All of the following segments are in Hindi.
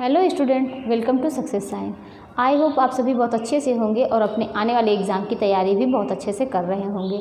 Hello student, welcome to success sign. I hope आप सभी बहुत अच्छे से होंगे और अपने आने वाले एग्ज़ाम की तैयारी भी बहुत अच्छे से कर रहे होंगे।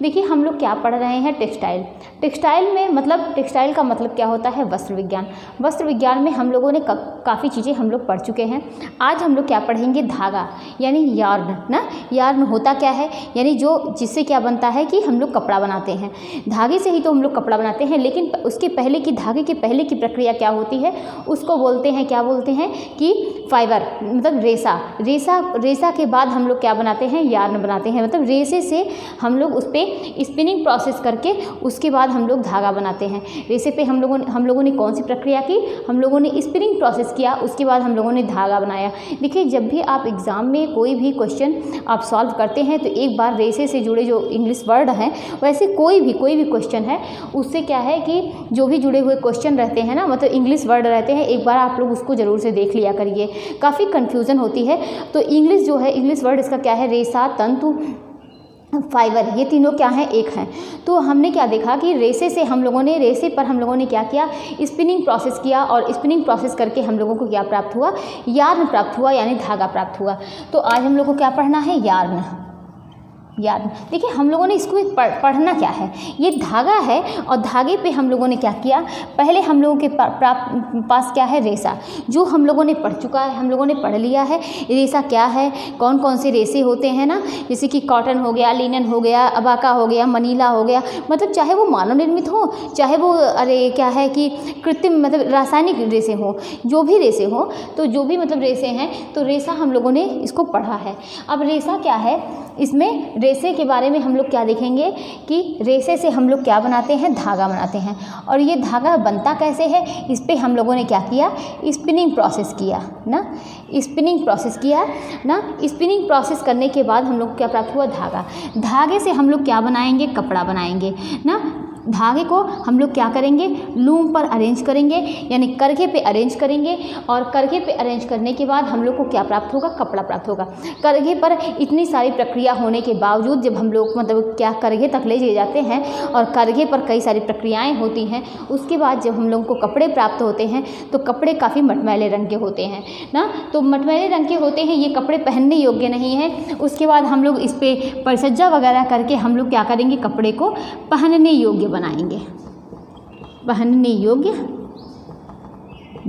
देखिए, हम लोग क्या पढ़ रहे हैं, टेक्सटाइल। टेक्सटाइल में मतलब टेक्सटाइल का मतलब क्या होता है, वस्त्र विज्ञान। वस्त्र विज्ञान में हम लोगों ने काफ़ी चीज़ें हम लोग पढ़ चुके हैं। आज हम लोग क्या पढ़ेंगे, धागा यानी यार्न ना। यार्न होता क्या है, यानी जिससे क्या बनता है कि हम लोग कपड़ा बनाते हैं। धागे से ही तो हम लोग कपड़ा बनाते हैं, लेकिन उसके पहले की धागे के पहले की प्रक्रिया क्या होती है, उसको बोलते हैं, क्या बोलते हैं कि फाइबर, मतलब रेशा के बाद हम लोग क्या बनाते हैं, यार्न बनाते हैं। मतलब रेशे से हम लोग उस पर स्पिनिंग प्रोसेस करके उसके बाद हम लोग धागा बनाते हैं। रेशे पे हम लोगों ने कौन सी प्रक्रिया की, हम लोगों ने स्पिनिंग प्रोसेस किया, उसके बाद हम लोगों ने धागा बनाया। देखिए, जब भी आप एग्ज़ाम में कोई भी क्वेश्चन आप सॉल्व करते हैं तो एक बार रेशे से जुड़े जो इंग्लिश वर्ड हैं, वैसे कोई भी क्वेश्चन है उससे क्या है कि जो भी जुड़े हुए क्वेश्चन रहते हैं ना, मतलब इंग्लिश वर्ड रहते हैं, एक बार आप लोग उसको ज़रूर से देख लिया करिए। काफ़ी कन्फ्यूज़न होती है। तो इंग्लिश जो है, इंग्लिश वर्ड इसका क्या है, रेशा, तंतु, फाइबर, ये तीनों क्या हैं, एक हैं। तो हमने क्या देखा कि रेशे पर हम लोगों ने क्या किया, स्पिनिंग प्रोसेस किया, और स्पिनिंग प्रोसेस करके हम लोगों को क्या प्राप्त हुआ, यार्न प्राप्त हुआ, यानी धागा प्राप्त हुआ। तो आज हम लोग को क्या पढ़ना है, यार्न। देखिए, हम लोगों ने इसको पढ़ना क्या है, ये धागा है, और धागे पे हम लोगों ने क्या किया, पहले हम लोगों के पास क्या है, रेशा, जो हम लोगों ने पढ़ चुका है, हम लोगों ने पढ़ लिया है रेशा क्या है, कौन कौन से रेशे होते हैं ना, जैसे कि कॉटन हो गया, लिनन हो गया, अबाका हो गया, मनीला हो गया। मतलब चाहे वो मानव निर्मित हो, चाहे वो क्या है कि कृत्रिम, मतलब रासायनिक रेशे हो, जो भी रेशे हो, तो जो भी मतलब रेशे हैं, तो रेशा हम लोगों ने इसको पढ़ा है। अब रेशा क्या है, इसमें रेशे के बारे में हम लोग क्या देखेंगे कि रेशे से हम लोग क्या बनाते हैं, धागा बनाते हैं। और ये धागा बनता कैसे है, इस पे हम लोगों ने क्या किया, स्पिनिंग प्रोसेस किया ना। स्पिनिंग प्रोसेस करने के बाद हम लोग क्या प्राप्त हुआ, धागा। धागे से हम लोग क्या बनाएंगे, कपड़ा बनाएंगे ना। धागे को हम लोग क्या करेंगे, लूम पर अरेंज करेंगे, यानी करघे पे अरेंज करेंगे, और करघे पे अरेंज करने के बाद हम लोग को क्या प्राप्त होगा, कपड़ा प्राप्त होगा। करघे पर इतनी सारी प्रक्रिया होने के बावजूद जब हम लोग मतलब क्या करघे तक ले जाते हैं, और करघे पर कई सारी प्रक्रियाएं होती हैं, उसके बाद जब हम लोग को कपड़े प्राप्त होते हैं, तो कपड़े काफ़ी मटमैले रंग के होते हैं ना। तो मटमैले रंग के होते हैं, ये कपड़े पहनने योग्य नहीं हैं। उसके बाद हम लोग इस पर परिसज्जा वगैरह करके हम लोग क्या करेंगे, कपड़े को पहनने योग्य बनाएंगे, पहनने योग्य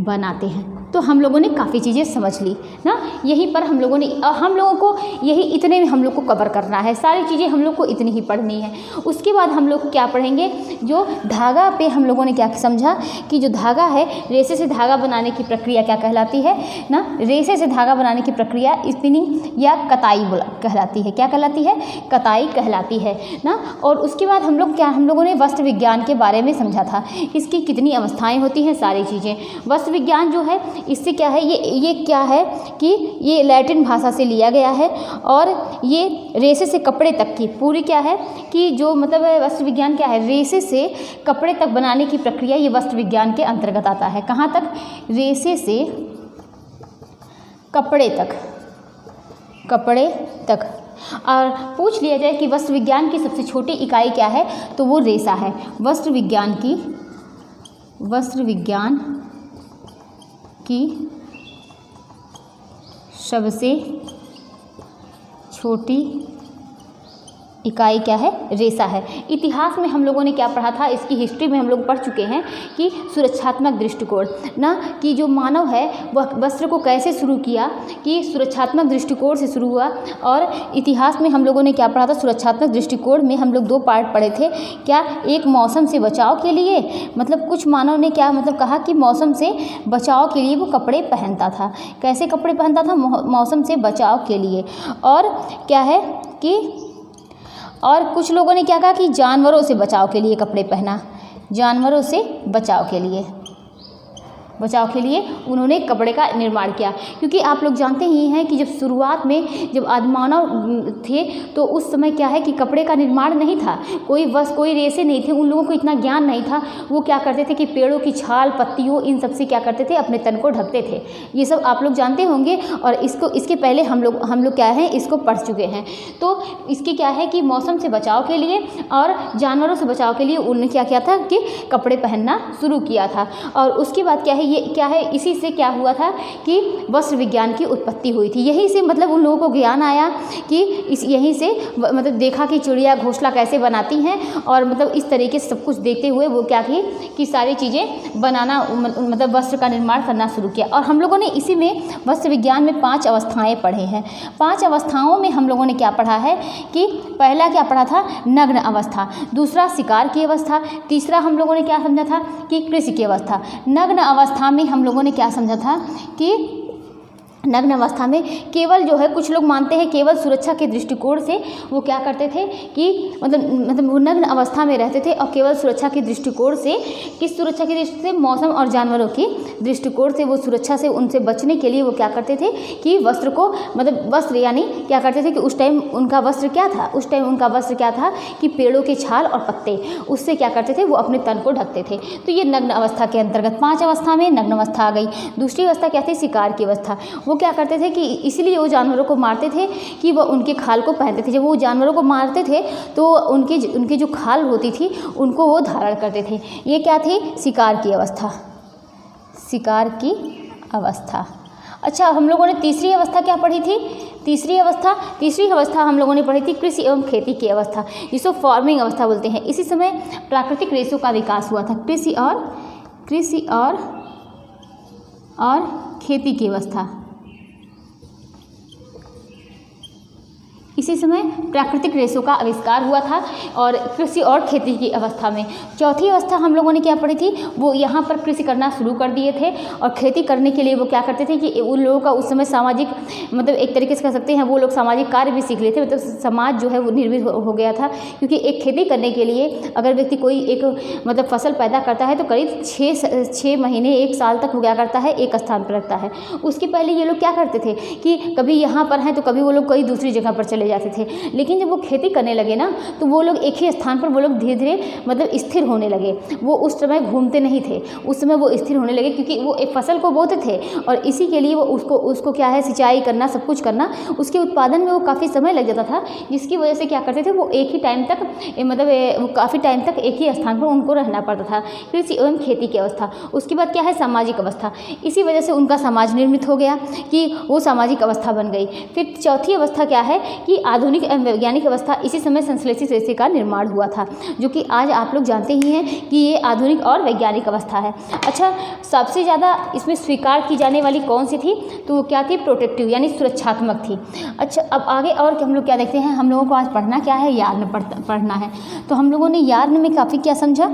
बनाते हैं। तो हम लोगों ने काफ़ी चीज़ें समझ ली ना। यहीं पर हम लोगों को यही इतने में हम लोग को कवर करना है, सारी चीज़ें हम लोग को इतनी ही पढ़नी है। उसके बाद हम लोग क्या पढ़ेंगे, जो धागा पे हम लोगों ने क्या समझा कि जो धागा है, रेशे से धागा बनाने की प्रक्रिया क्या कहलाती है ना, रेशे से धागा बनाने की प्रक्रिया स्पिनिंग या कताई कहलाती है। क्या कहलाती है, कताई कहलाती है ना। और उसके बाद हम लोगों ने वस्त्र विज्ञान के बारे में समझा था, इसकी कितनी अवस्थाएँ होती हैं, सारी चीज़ें। वस्त्र विज्ञान जो है, इससे क्या है, ये क्या है कि ये लैटिन भाषा से लिया गया है, और ये रेशे से कपड़े तक की पूरी क्या है कि जो मतलब वस्त्र विज्ञान क्या है, रेशे से कपड़े तक बनाने की प्रक्रिया, ये वस्त्र विज्ञान के अंतर्गत आता है। कहाँ तक, रेशे से कपड़े तक। और पूछ लिया जाए कि वस्त्र विज्ञान की सबसे छोटी इकाई क्या है, तो वो रेशा है। वस्त्र विज्ञान की सबसे छोटी इकाई क्या है, रेशा है। इतिहास में हम लोगों ने क्या पढ़ा था, इसकी हिस्ट्री में हम लोग पढ़ चुके हैं कि सुरक्षात्मक दृष्टिकोण ना, कि जो मानव है वह वस्त्र को कैसे शुरू किया, कि सुरक्षात्मक दृष्टिकोण से शुरू हुआ। और इतिहास में हम लोगों ने क्या पढ़ा था, सुरक्षात्मक दृष्टिकोण में हम लोग 2 पार्ट पढ़े थे। क्या, एक मौसम से बचाव के लिए, मतलब कुछ मानव ने क्या मतलब कहा कि मौसम से बचाव के लिए वो कपड़े पहनता था। कैसे कपड़े पहनता था, मौसम से बचाव के लिए। और क्या है कि और कुछ लोगों ने क्या कहा कि जानवरों से बचाव के लिए कपड़े पहना, जानवरों से बचाव के लिए उन्होंने कपड़े का निर्माण किया। क्योंकि आप लोग जानते ही हैं कि जब शुरुआत में जब आदिमानव थे, तो उस समय क्या है कि कपड़े का निर्माण नहीं था, कोई रेशे नहीं थे, उन लोगों को इतना ज्ञान नहीं था। वो क्या करते थे कि पेड़ों की छाल, पत्तियों, इन सब से क्या करते थे, अपने तन को ढकते थे। ये सब आप लोग जानते होंगे, और इसके पहले हम लोग क्या है, इसको पढ़ चुके हैं। तो इसके क्या है कि मौसम से बचाव के लिए और जानवरों से बचाव के लिए उन्होंने क्या किया था कि कपड़े पहनना शुरू किया था। और उसके बाद क्या है, ये क्या है, इसी से क्या हुआ था कि वस्त्र विज्ञान की उत्पत्ति हुई थी। यहीं से मतलब उन लोगों को ज्ञान आया कि यहीं से मतलब देखा कि चिड़िया घोंसला कैसे बनाती हैं, और मतलब इस तरीके से सब कुछ देखते हुए वो क्या की कि सारी चीज़ें बनाना मतलब वस्त्र का निर्माण करना शुरू किया। और हम लोगों ने इसी में वस्त्र विज्ञान में 5 अवस्थाएँ पढ़े हैं। 5 अवस्थाओं में हम लोगों ने क्या पढ़ा है कि पहला क्या पढ़ा था, नग्न अवस्था, दूसरा शिकार की अवस्था, तीसरा हम लोगों ने क्या समझा था कि कृषि की अवस्था। नग्न अवस्था में हम लोगों ने क्या समझा था कि नग्न अवस्था में केवल जो है, कुछ लोग मानते हैं केवल सुरक्षा के दृष्टिकोण से वो क्या करते थे कि मतलब वो नग्न अवस्था में रहते थे, और केवल सुरक्षा के दृष्टिकोण से, किस सुरक्षा की दृष्टि से, मौसम और जानवरों की दृष्टिकोण से वो सुरक्षा से उनसे बचने के लिए वो क्या करते थे कि वस्त्र को मतलब वस्त्र यानी क्या करते थे कि उस टाइम उनका वस्त्र क्या था, उस टाइम उनका वस्त्र क्या था कि पेड़ों के छाल और पत्ते, उससे क्या करते थे वो अपने तन को ढकते थे। तो ये नग्न अवस्था के अंतर्गत 5 अवस्था में नग्न अवस्था आ गई। दूसरी अवस्था क्या थी, शिकार की अवस्था। वो क्या करते थे कि इसलिए वो जानवरों को मारते थे कि वो उनके खाल को पहनते थे। जब वो जानवरों को मारते थे तो उनकी जो खाल होती थी उनको वो धारण करते थे। ये क्या थी, शिकार की अवस्था, शिकार की अवस्था। अच्छा, हम लोगों ने तीसरी अवस्था क्या पढ़ी थी, तीसरी अवस्था हम लोगों ने पढ़ी थी कृषि एवं खेती की अवस्था, जिसको फार्मिंग अवस्था बोलते हैं। इसी समय प्राकृतिक रेशों का विकास हुआ था, कृषि और खेती की अवस्था। इसी समय प्राकृतिक रेशों का आविष्कार हुआ था और कृषि और खेती की अवस्था में। चौथी अवस्था हम लोगों ने क्या पढ़ी थी, वो यहाँ पर कृषि करना शुरू कर दिए थे, और खेती करने के लिए वो क्या करते थे कि उन लोगों का उस समय सामाजिक मतलब एक तरीके से कह सकते हैं वो लोग सामाजिक कार्य भी सीख लेते, मतलब समाज जो है वो निर्मित हो गया था। क्योंकि एक खेती करने के लिए अगर व्यक्ति कोई एक मतलब फसल पैदा करता है तो करीब 6 महीने 1 साल तक वो क्या करता है, एक स्थान पर रखता है। उसके पहले ये लोग क्या करते थे कि कभी यहाँ पर हैं तो कभी वो लोग कहीं दूसरी जगह पर चले जाते थे। लेकिन जब वो खेती करने लगे ना तो वो लोग एक ही स्थान पर वो लोग धीरे धीरे मतलब स्थिर होने लगे। वो उस समय घूमते नहीं थे, उस समय वो स्थिर होने लगे, क्योंकि वो एक फसल को बोते थे और इसी के लिए वो उसको क्या है सिंचाई करना, सब कुछ करना, उसके उत्पादन में वो काफ़ी समय लग जाता था, जिसकी वजह से क्या करते थे वो एक ही टाइम तक मतलब वो काफ़ी टाइम तक एक ही स्थान पर उनको रहना पड़ता था। कृषि एवं खेती की अवस्था। उसके बाद क्या है, सामाजिक अवस्था। इसी वजह से उनका समाज निर्मित हो गया कि वो सामाजिक अवस्था बन गई। फिर चौथी अवस्था क्या है कि आधुनिक एवं वैज्ञानिक अवस्था। इसी समय संश्लेषित रेशे का निर्माण हुआ था, जो कि आज आप लोग जानते ही हैं कि ये आधुनिक और वैज्ञानिक अवस्था है। अच्छा, सबसे ज़्यादा इसमें स्वीकार की जाने वाली कौन सी थी, तो वो क्या थी, प्रोटेक्टिव यानी सुरक्षात्मक थी। अच्छा, अब आगे और हम लोग क्या देखते हैं, हम लोगों को आज पढ़ना क्या है, यार्न पढ़ना है। तो हम लोगों ने यार्न में काफ़ी क्या समझा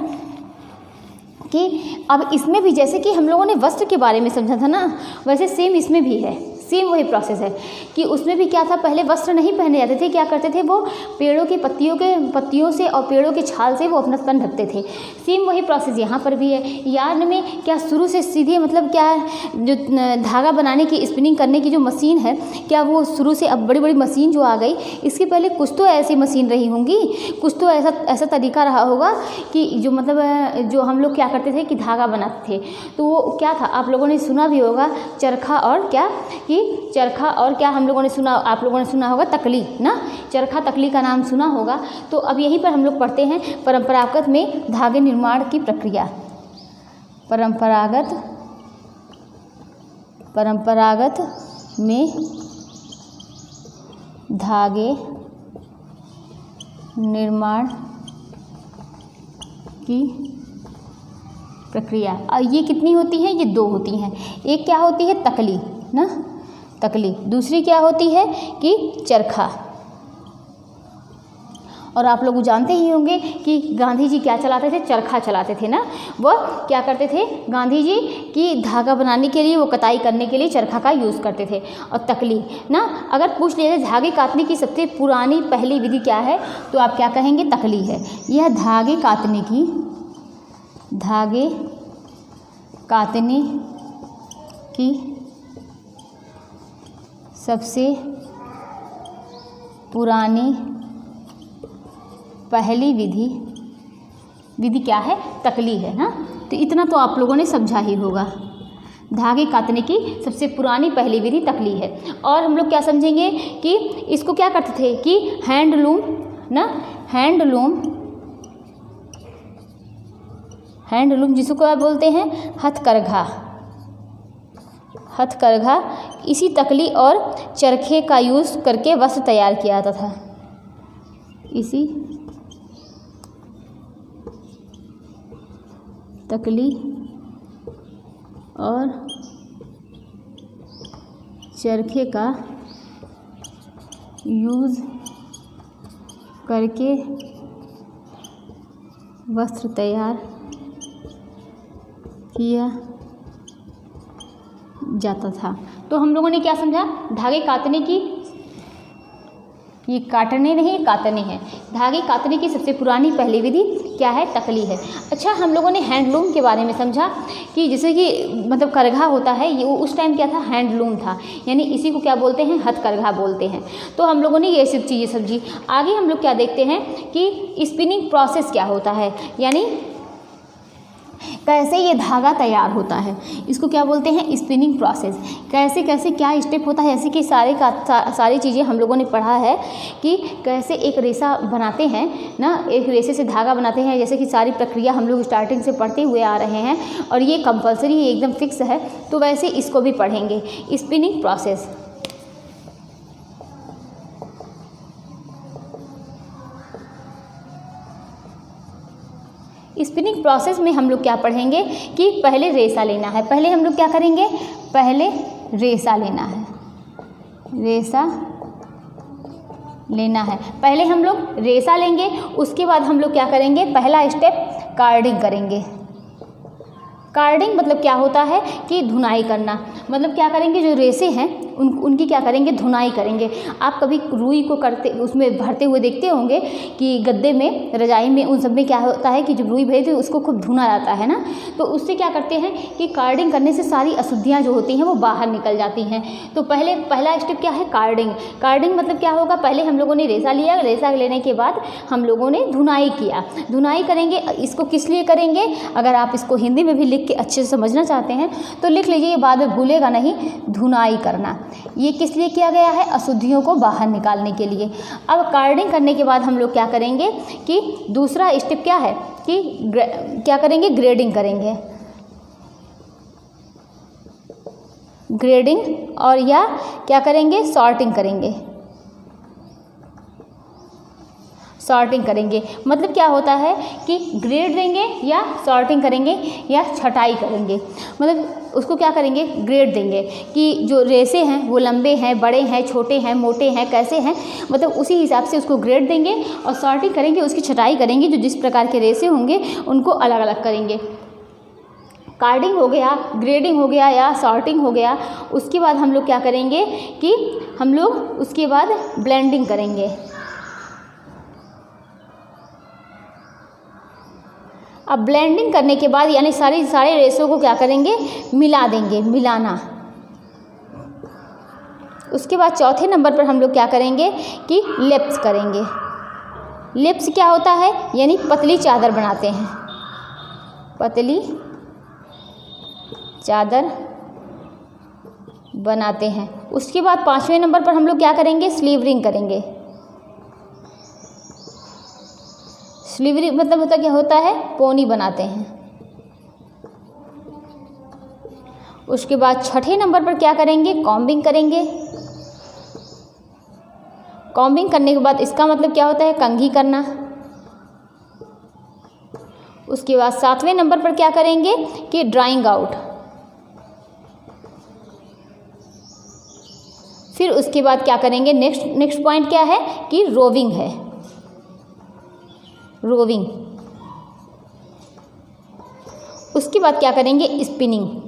कि अब इसमें भी जैसे कि हम लोगों ने वस्त्र के बारे में समझा था ना, वैसे सेम इसमें भी है, सेम वही प्रोसेस है कि उसमें भी क्या था, पहले वस्त्र नहीं पहने जाते थे, क्या करते थे वो पेड़ों की पत्तियों से और पेड़ों के छाल से वो अपना तन ढकते थे। सेम वही प्रोसेस यहाँ पर भी है। यार्न में क्या शुरू से सीधे मतलब क्या है, जो धागा बनाने की स्पिनिंग करने की जो मशीन है, क्या वो शुरू से अब बड़ी बड़ी मशीन जो आ गई, इसके पहले कुछ तो ऐसी मशीन रही होंगी, कुछ तो ऐसा तरीका रहा होगा कि जो मतलब जो हम लोग क्या करते थे कि धागा बनाते थे। तो वो क्या था, आप लोगों ने सुना भी होगा चरखा और क्या कि चरखा और क्या हम लोगों ने सुना, आप लोगों ने सुना होगा तकली ना, चरखा तकली का नाम सुना होगा। तो अब यहीं पर हम लोग पढ़ते हैं परंपरागत में धागे निर्माण की प्रक्रिया। परंपरागत में धागे निर्माण की प्रक्रिया। ये कितनी होती है, ये 2 होती हैं। एक क्या होती है, तकली ना, तकली। दूसरी क्या होती है कि चरखा। और आप लोग जानते ही होंगे कि गांधी जी क्या चलाते थे, चरखा चलाते थे ना। वो क्या करते थे, गांधी जी की धागा बनाने के लिए, वो कताई करने के लिए चरखा का यूज़ करते थे। और तकली ना, अगर पूछ लिया जाए धागे काटने की सबसे पुरानी पहली विधि क्या है, तो आप क्या कहेंगे, तकली है। यह धागे काटने की सबसे पुरानी पहली विधि क्या है, तकली है ना। तो इतना तो आप लोगों ने समझा ही होगा, धागे काटने की सबसे पुरानी पहली विधि तकली है। और हम लोग क्या समझेंगे कि इसको क्या करते थे कि हैंडलूम ना, हैंडलूम जिसको क्या बोलते हैं, हथकरघा हथकरघा इसी तकली और चरखे का यूज़ करके वस्त्र तैयार किया जाता था। इसी तकली और चरखे का यूज़ करके वस्त्र तैयार किया जाता था। तो हम लोगों ने क्या समझा, धागे काटने की, ये काटने नहीं कातने हैं, धागे काटने की सबसे पुरानी पहली विधि क्या है, तकली है। अच्छा, हम लोगों ने हैंडलूम के बारे में समझा कि जैसे कि मतलब करघा होता है, ये उस टाइम क्या था, हैंडलूम था, यानी इसी को क्या बोलते हैं, हथकरघा बोलते हैं। तो हम लोगों ने ये सब चीज़ें समझी। आगे हम लोग क्या देखते हैं कि स्पिनिंग प्रोसेस क्या होता है, यानी कैसे ये धागा तैयार होता है, इसको क्या बोलते हैं, स्पिनिंग प्रोसेस। कैसे कैसे क्या स्टेप होता है, ऐसी कि सारी चीज़ें हम लोगों ने पढ़ा है कि कैसे एक रेशा बनाते हैं ना, एक रेशे से धागा बनाते हैं, जैसे कि सारी प्रक्रिया हम लोग स्टार्टिंग से पढ़ते हुए आ रहे हैं और ये कंपलसरी है, एकदम फिक्स है। तो वैसे इसको भी पढ़ेंगे, स्पिनिंग प्रोसेस। स्पिनिंग प्रोसेस में हम लोग क्या पढ़ेंगे कि पहले रेशा लेना है। पहले हम लोग क्या करेंगे, पहले रेशा लेना है, रेशा लेना है। पहले हम लोग रेशा लेंगे, उसके बाद हम लोग क्या करेंगे, पहला स्टेप कार्डिंग करेंगे। कार्डिंग मतलब क्या होता है कि धुनाई करना, मतलब क्या करेंगे, जो रेशे हैं उनकी क्या करेंगे, धुनाई करेंगे। आप कभी रुई को करते उसमें भरते हुए देखते होंगे कि गद्दे में, रजाई में, उन सब में क्या होता है कि जब रुई भरते हैं उसको खूब धुना जाता है ना, तो उससे क्या करते हैं कि कार्डिंग करने से सारी अशुद्धियाँ जो होती हैं वो बाहर निकल जाती हैं। तो पहला स्टेप क्या है, कार्डिंग। कार्डिंग मतलब क्या होगा, पहले हम लोगों ने रेशा लिया, रेशा लेने के बाद हम लोगों ने धुनाई किया। धुनाई करेंगे, इसको किस लिए करेंगे, अगर आप इसको हिंदी में भी लिख के अच्छे से समझना चाहते हैं तो लिख लीजिए, ये बाद में भूलेगा नहीं, धुनाई करना। ये किस लिए किया गया है, अशुद्धियों को बाहर निकालने के लिए। अब कार्डिंग करने के बाद हम लोग क्या करेंगे कि दूसरा स्टेप क्या है कि क्या करेंगे, ग्रेडिंग करेंगे। ग्रेडिंग और या क्या करेंगे, सॉर्टिंग करेंगे। सॉर्टिंग करेंगे मतलब क्या होता है कि ग्रेड देंगे या सॉर्टिंग करेंगे या छटाई करेंगे। मतलब उसको क्या करेंगे, ग्रेड देंगे कि जो रेशे हैं वो लंबे हैं, बड़े हैं, छोटे हैं, मोटे हैं, कैसे हैं, मतलब उसी हिसाब से उसको ग्रेड देंगे। और सॉर्टिंग करेंगे, उसकी छटाई करेंगे, जो जिस प्रकार के रेशे होंगे उनको अलग अलग करेंगे। कार्डिंग हो गया, ग्रेडिंग हो गया या सॉर्टिंग हो गया। उसके बाद हम लोग क्या करेंगे कि हम लोग उसके बाद ब्लेंडिंग करेंगे। अब ब्लेंडिंग करने के बाद यानी सारे रेशों को क्या करेंगे, मिला देंगे, मिलाना। उसके बाद चौथे नंबर पर हम लोग क्या करेंगे कि लेप्स करेंगे। लेप्स क्या होता है, यानी पतली चादर बनाते हैं, पतली चादर बनाते हैं। उसके बाद पांचवें नंबर पर हम लोग क्या करेंगे, स्लीवरिंग करेंगे। स्लीवरिंग मतलब होता क्या होता है, पोनी बनाते हैं। उसके बाद छठे नंबर पर क्या करेंगे, कॉम्बिंग करेंगे। कॉम्बिंग करने के बाद इसका मतलब क्या होता है, कंघी करना। उसके बाद सातवें नंबर पर क्या करेंगे कि ड्राइंग आउट। फिर उसके बाद क्या करेंगे, नेक्स्ट पॉइंट क्या है कि रोविंग है, रोविंग। उसके बाद क्या करेंगे, स्पिनिंग।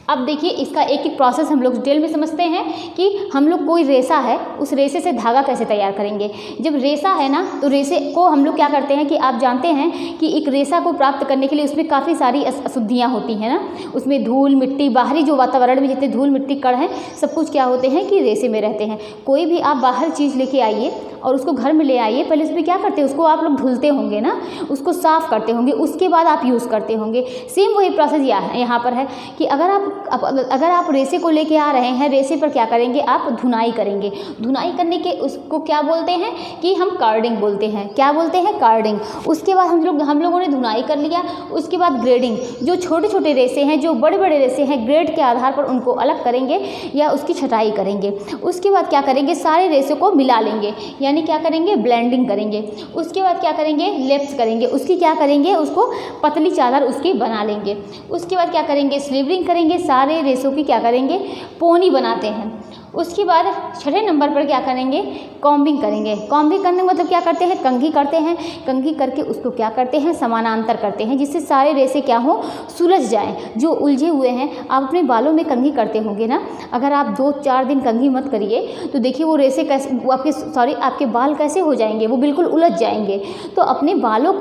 अब देखिए इसका एक एक प्रोसेस हम लोग डिटेल में समझते हैं कि हम लोग कोई रेशा है, उस रेशे से धागा कैसे तैयार करेंगे। जब रेशा है ना, तो रेशे को हम लोग क्या करते हैं कि आप जानते हैं कि एक रेशा को प्राप्त करने के लिए उसमें काफ़ी सारी अशुद्धियाँ होती हैं ना, उसमें धूल मिट्टी, बाहरी जो वातावरण में जितने धूल मिट्टी कण हैं सब कुछ क्या होते हैं कि रेशे में रहते हैं। कोई भी आप बाहर चीज़ लेके आइए और उसको घर में ले आइए। पहले उसमें क्या करते हैं, उसको आप लोग धुलते होंगे ना, उसको साफ़ करते होंगे, उसके बाद आप यूज़ करते होंगे। सेम वही प्रोसेस यहाँ पर है कि अगर आप रेसे को लेके आ रहे हैं, रेसे पर क्या करेंगे, आप धुनाई करेंगे। धुनाई करने के उसको क्या बोलते हैं कि हम कार्डिंग बोलते हैं। क्या बोलते हैं, कार्डिंग। उसके बाद हम लोगों ने धुनाई कर लिया, उसके बाद ग्रेडिंग। जो छोटे छोटे रेसे हैं, जो बड़े बड़े रेसे हैं, ग्रेड के आधार पर उनको अलग करेंगे या उसकी छटाई करेंगे। उसके बाद क्या करेंगे, सारे रेसे को मिला लेंगे, यानी क्या करेंगे, ब्लेंडिंग करेंगे। उसके बाद क्या करेंगे, लेप्स करेंगे, उसकी क्या करेंगे, उसको पतली चादर उसकी बना लेंगे। उसके बाद क्या करेंगे, स्लीवरिंग करेंगे, सारे रेसों की क्या करेंगे, पोनी बनाते हैं। उसके बाद छठे नंबर पर क्या करेंगे, कॉम्बिंग करेंगे। कॉम्बिंग करने मतलब क्या करते हैं, कंघी करते हैं। कंघी करके उसको क्या करते हैं, समानांतर करते हैं, जिससे सारे रेसे क्या हो, सुलझ जाएं, जो उलझे हुए हैं। आप अपने बालों में कंघी करते होंगे ना, अगर आप 2-4 दिन कंघी मत करिए तो देखिए वो रेसे कैसे, वो आपके बाल कैसे हो जाएंगे, वो बिल्कुल उलझ जाएंगे। तो अपने बालों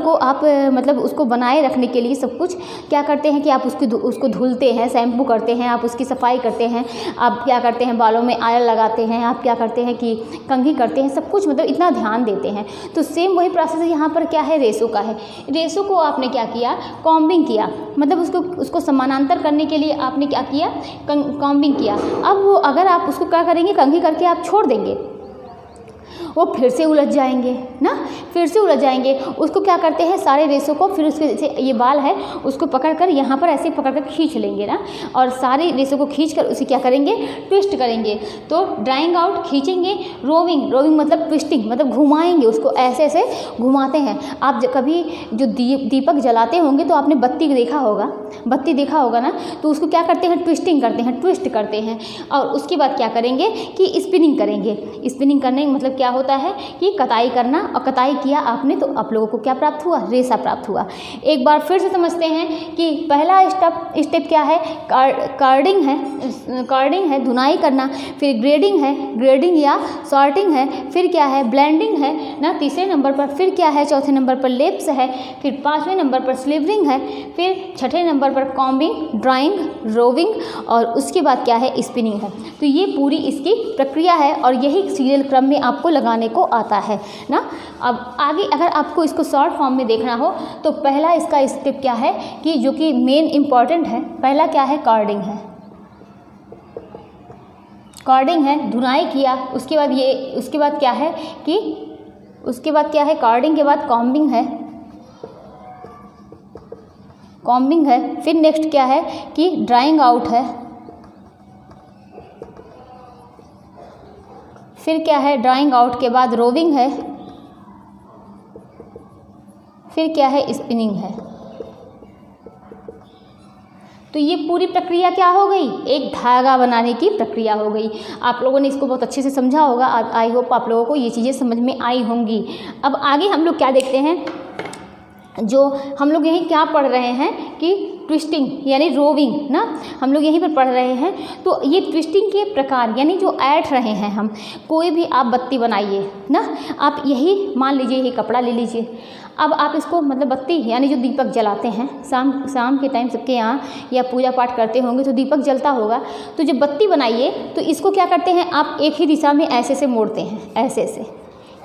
को आप मतलब उसको बनाए रखने के लिए सब कुछ क्या करते हैं कि आप उसको धुलते हैं, शैम्पू करते हैं, आप उसकी सफाई करते हैं, आप क्या करते हैं, बालों में ऑयल लगाते हैं, आप क्या करते हैं कि कंघी करते हैं, सब कुछ मतलब इतना ध्यान देते हैं। तो सेम वही प्रोसेस यहाँ पर क्या है, रेसों का है। रेसों को आपने क्या किया, कॉम्बिंग किया, मतलब उसको समानांतर करने के लिए आपने क्या किया, कॉम्बिंग किया। अब वो अगर आप उसको क्या करेंगे, कंघी करके आप छोड़ देंगे, वो फिर से उलझ जाएंगे ना, फिर से उलझ जाएंगे। उसको क्या करते हैं, सारे रेसों को फिर उसके जैसे ये बाल है उसको पकड़कर यहाँ पर ऐसे पकड़कर खींच लेंगे ना, और सारे रेसों को खींचकर उसे क्या करेंगे, ट्विस्ट करेंगे। तो ड्राइंग आउट खींचेंगे, रोविंग मतलब ट्विस्टिंग मतलब घुमाएंगे, उसको ऐसे ऐसे घुमाते हैं। आप कभी जो दीपक जलाते होंगे तो आपने बत्ती देखा होगा ना, तो उसको क्या करते हैं, ट्विस्टिंग करते हैं, ट्विस्ट करते हैं। और उसके बाद क्या करेंगे कि स्पिनिंग करेंगे। स्पिनिंग करने मतलब क्या होता है कि कताई करना, और कताई किया आपने तो आप लोगों को क्या प्राप्त हुआ, रेसा प्राप्त हुआ। एक बार फिर से समझते हैं कि पहला स्टेप क्या है, कार्डिंग है धुनाई करना, फिर ग्रेडिंग या सॉर्टिंग है, फिर क्या है, ब्लेंडिंग है ना तीसरे नंबर पर, फिर क्या है चौथे नंबर पर लेप्स है, फिर 5वें नंबर पर स्लीवरिंग है, फिर छठे नंबर पर कॉम्बिंग, ड्राइंग, रोविंग, और उसके बाद क्या है, स्पिनिंग है। तो ये पूरी इसकी प्रक्रिया है और यही सीरियल क्रम में आपको लगाने को आता है ना। अब आगे अगर आपको इसको शॉर्ट फॉर्म में देखना हो तो पहला इसका स्टेप क्या है कि जो कि मेन इंपॉर्टेंट है, पहला क्या है, कार्डिंग है, धुनाई किया। उसके बाद क्या है कि कार्डिंग के बाद कॉम्बिंग है, फिर नेक्स्ट क्या है कि ड्राइंग आउट है, फिर क्या है, ड्राइंग आउट के बाद रोविंग है, फिर क्या है, स्पिनिंग है। तो ये पूरी प्रक्रिया क्या हो गई, एक धागा बनाने की प्रक्रिया हो गई। आप लोगों ने इसको बहुत अच्छे से समझा होगा। आई होप आप लोगों को ये चीज़ें समझ में आई होंगी। अब आगे हम लोग क्या देखते हैं, जो हम लोग यहीं क्या पढ़ रहे हैं कि ट्विस्टिंग यानी रोविंग ना, हम लोग यहीं पर पढ़ रहे हैं। तो ये ट्विस्टिंग के प्रकार यानी जो ऐड रहे हैं हम, कोई भी आप बत्ती बनाइए ना, आप यही मान लीजिए, ये कपड़ा ले लीजिए। अब आप इसको मतलब बत्ती यानी जो दीपक जलाते हैं शाम के टाइम सबके यहाँ या पूजा पाठ करते होंगे तो दीपक जलता होगा। तो जब बत्ती बनाइए तो इसको क्या करते हैं, आप एक ही दिशा में ऐसे से मोड़ते हैं, ऐसे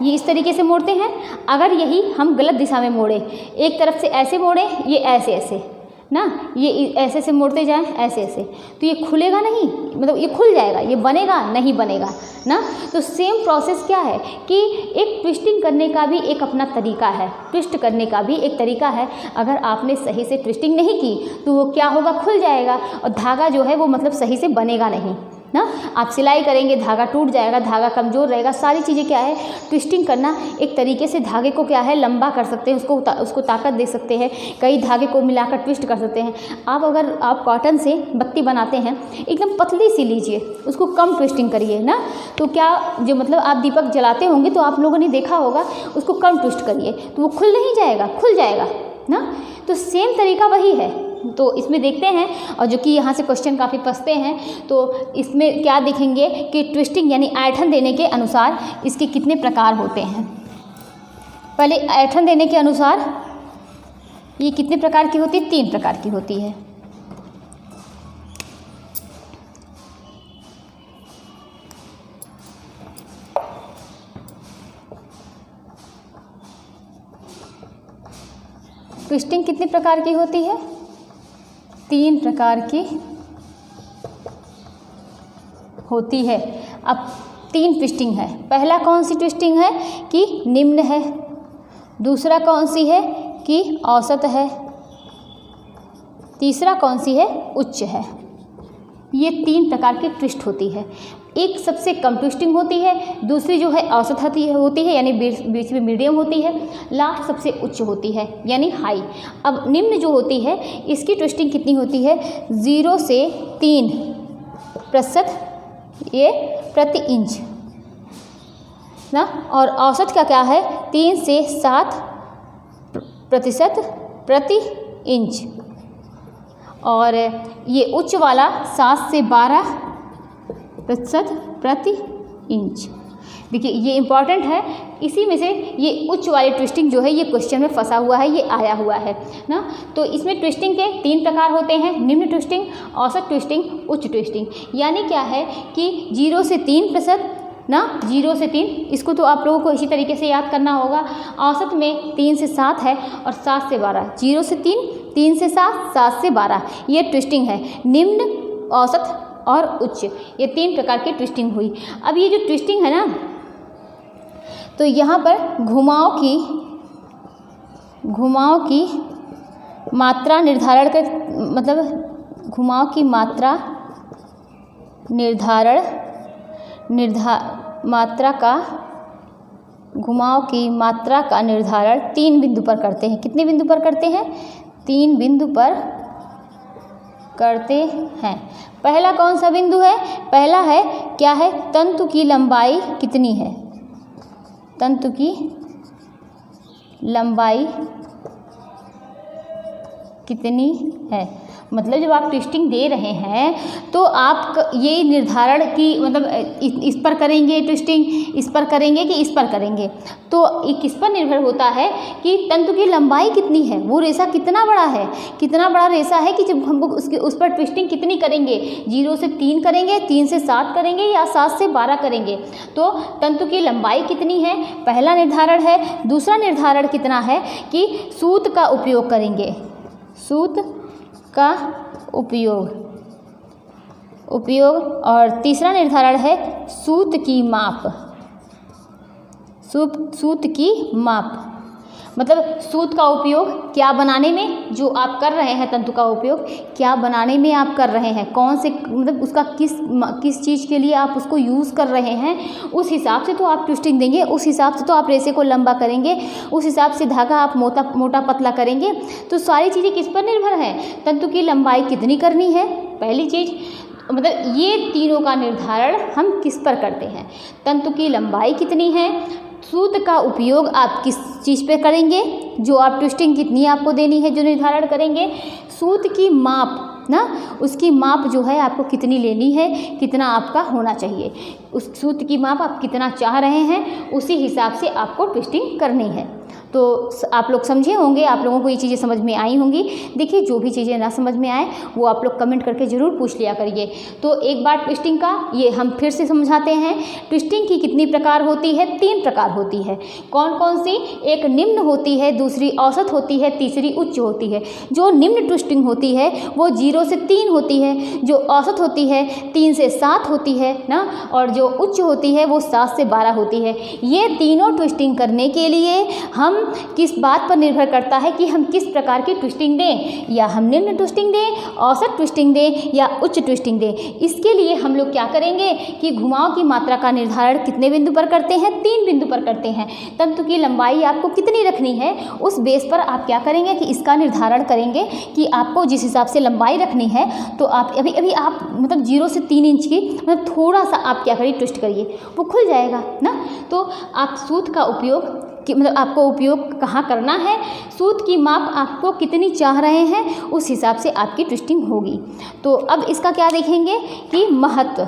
ये इस तरीके से मोड़ते हैं। अगर यही हम गलत दिशा में मोड़े, एक तरफ से ऐसे मोड़े, ये ऐसे ना, ये ऐसे से मोड़ते जाएं ऐसे, तो ये खुलेगा नहीं, मतलब ये खुल जाएगा, ये बनेगा नहीं बनेगा ना। तो सेम प्रोसेस क्या है कि एक ट्विस्टिंग करने का भी एक अपना तरीका है, ट्विस्ट करने का भी एक तरीका है। अगर आपने सही से ट्विस्टिंग नहीं की तो वो क्या होगा, खुल जाएगा और धागा जो है वो मतलब सही से बनेगा नहीं ना। आप सिलाई करेंगे, धागा टूट जाएगा, धागा कमज़ोर रहेगा। सारी चीज़ें क्या है, ट्विस्टिंग करना एक तरीके से धागे को क्या है, लंबा कर सकते हैं, उसको ताकत दे सकते हैं, कई धागे को मिलाकर ट्विस्ट कर सकते हैं। अगर आप कॉटन से बत्ती बनाते हैं, एकदम पतली सी लीजिए, उसको कम ट्विस्टिंग करिए ना। तो क्या जो मतलब आप दीपक जलाते होंगे तो आप लोगों ने देखा होगा, उसको कम ट्विस्ट करिए तो वो खुल नहीं जाएगा, खुल जाएगा ना। तो सेम तरीका वही है। तो इसमें देखते हैं, और जो कि यहाँ से क्वेश्चन काफ़ी फंसते हैं, तो इसमें क्या देखेंगे कि ट्विस्टिंग यानी ऐंठन देने के अनुसार इसके कितने प्रकार होते हैं। पहले ऐंठन देने के अनुसार ये कितने प्रकार की होती है, 3 प्रकार की होती है। ट्विस्टिंग कितने प्रकार की होती है? 3 प्रकार की होती है। अब 3 ट्विस्टिंग है। पहला कौन सी ट्विस्टिंग है कि निम्न है, दूसरा कौन सी है कि औसत है, तीसरा कौन सी है उच्च है। ये 3 प्रकार की ट्विस्ट होती है। एक सबसे कम ट्विस्टिंग होती है, दूसरी जो है औसत होती है यानी बीच में मीडियम होती है, लास्ट सबसे उच्च होती है यानी हाई। अब निम्न जो होती है इसकी ट्विस्टिंग कितनी होती है? 0 से 3% ये प्रति इंच ना, और औसत का क्या है? 3 से 7% प्रति इंच, और ये उच्च वाला 7 से 12% प्रति इंच। देखिए ये इम्पॉर्टेंट है, इसी में से ये उच्च वाली ट्विस्टिंग जो है ये क्वेश्चन में फंसा हुआ है, ये आया हुआ है ना। तो इसमें ट्विस्टिंग के 3 प्रकार होते हैं, निम्न ट्विस्टिंग, औसत ट्विस्टिंग, उच्च ट्विस्टिंग। यानी क्या है कि 0 से 3% ना, 0 से 3, इसको तो आप लोगों को इसी तरीके से याद करना होगा। औसत में 3 से 7 है और 7 से 12, 0 से 3, 3 से 7, 7 से 12, ये ट्विस्टिंग है। निम्न, औसत और उच्च, ये 3 प्रकार की ट्विस्टिंग हुई। अब ये जो ट्विस्टिंग है ना, तो यहाँ पर घुमाव की मात्रा निर्धारण कर, मतलब घुमाव की मात्रा घुमाव की मात्रा का निर्धारण 3 बिंदु पर करते हैं। कितने बिंदु पर करते हैं? 3 बिंदु पर करते हैं। पहला कौन सा बिंदु है? पहला है क्या है? तंतु की लंबाई कितनी है? तंतु की लंबाई कितनी है। मतलब जब आप ट्विस्टिंग दे रहे हैं तो आप ये निर्धारण की, मतलब इस पर करेंगे ट्विस्टिंग, इस पर करेंगे कि इस पर करेंगे, तो ये किस पर निर्भर होता है कि तंतु की लंबाई कितनी है, वो रेशा कितना बड़ा है, कितना बड़ा रेशा है कि जब हम उस पर ट्विस्टिंग कितनी करेंगे, 0 से 3 करेंगे, 3 से 7 करेंगे या 7 से 12 करेंगे। तो तंतु की लंबाई कितनी है, पहला निर्धारण है। दूसरा निर्धारण कितना है कि सूत का उपयोग करेंगे, सूत का उपयोग, और तीसरा निर्धारण है सूत की माप, सूत की माप, मतलब सूत का उपयोग क्या बनाने में, जो आप कर रहे हैं तंतु का उपयोग क्या बनाने में आप कर रहे हैं, कौन से, मतलब उसका किस चीज़ के लिए आप उसको यूज़ कर रहे हैं, उस हिसाब से तो आप ट्विस्टिंग देंगे, उस हिसाब से तो आप रेशे को लंबा करेंगे, उस हिसाब से धागा आप मोटा पतला करेंगे। तो सारी चीज़ें किस पर निर्भर हैं? तंतु की लंबाई कितनी करनी है, पहली चीज़, मतलब ये तीनों का निर्धारण हम किस पर करते हैं। तंतु की लंबाई कितनी है, सूत का उपयोग आप किस चीज़ पे करेंगे, जो आप ट्विस्टिंग कितनी आपको देनी है जो निर्धारण करेंगे, सूत की माप ना, उसकी माप जो है आपको कितनी लेनी है, कितना आपका होना चाहिए, उस सूत की माप आप कितना चाह रहे हैं, उसी हिसाब से आपको ट्विस्टिंग करनी है। तो आप लोग समझे होंगे, आप लोगों को ये चीज़ें समझ में आई होंगी। देखिए जो भी चीज़ें ना समझ में आए वो आप लोग कमेंट करके ज़रूर पूछ लिया करिए। तो एक बार ट्विस्टिंग का ये हम फिर से समझाते हैं। ट्विस्टिंग की कितनी प्रकार होती है? 3 प्रकार होती है। कौन कौन सी? एक निम्न होती है, दूसरी औसत होती है, तीसरी उच्च होती है। जो निम्न ट्विस्टिंग होती है वो 0 से 3 होती है, जो औसत होती है 3 से 7 होती है ना, और जो उच्च होती है वो 7 से 12 होती है। ये तीनों ट्विस्टिंग करने के लिए हम किस बात पर निर्भर करता है कि हम किस प्रकार की ट्विस्टिंग दें, या हम निम्न ट्विस्टिंग दें, औसत ट्विस्टिंग दें या उच्च ट्विस्टिंग दें। इसके लिए हम लोग क्या करेंगे कि घुमाव की मात्रा का निर्धारण कितने बिंदु पर करते हैं? 3 बिंदु पर करते हैं। तंतु की लंबाई आपको कितनी रखनी है, उस बेस पर आप क्या करेंगे कि इसका निर्धारण करेंगे कि आपको जिस हिसाब से लंबाई रखनी है, तो आप अभी आप मतलब 0 से 3 इंच की, मतलब थोड़ा सा आप क्या करिए, ट्विस्ट करिए, वो खुल जाएगा ना। तो आप सूत का उपयोग कि मतलब आपको उपयोग कहाँ करना है, सूत की माप आपको कितनी चाह रहे हैं, उस हिसाब से आपकी ट्विस्टिंग होगी। तो अब इसका क्या देखेंगे कि महत्व,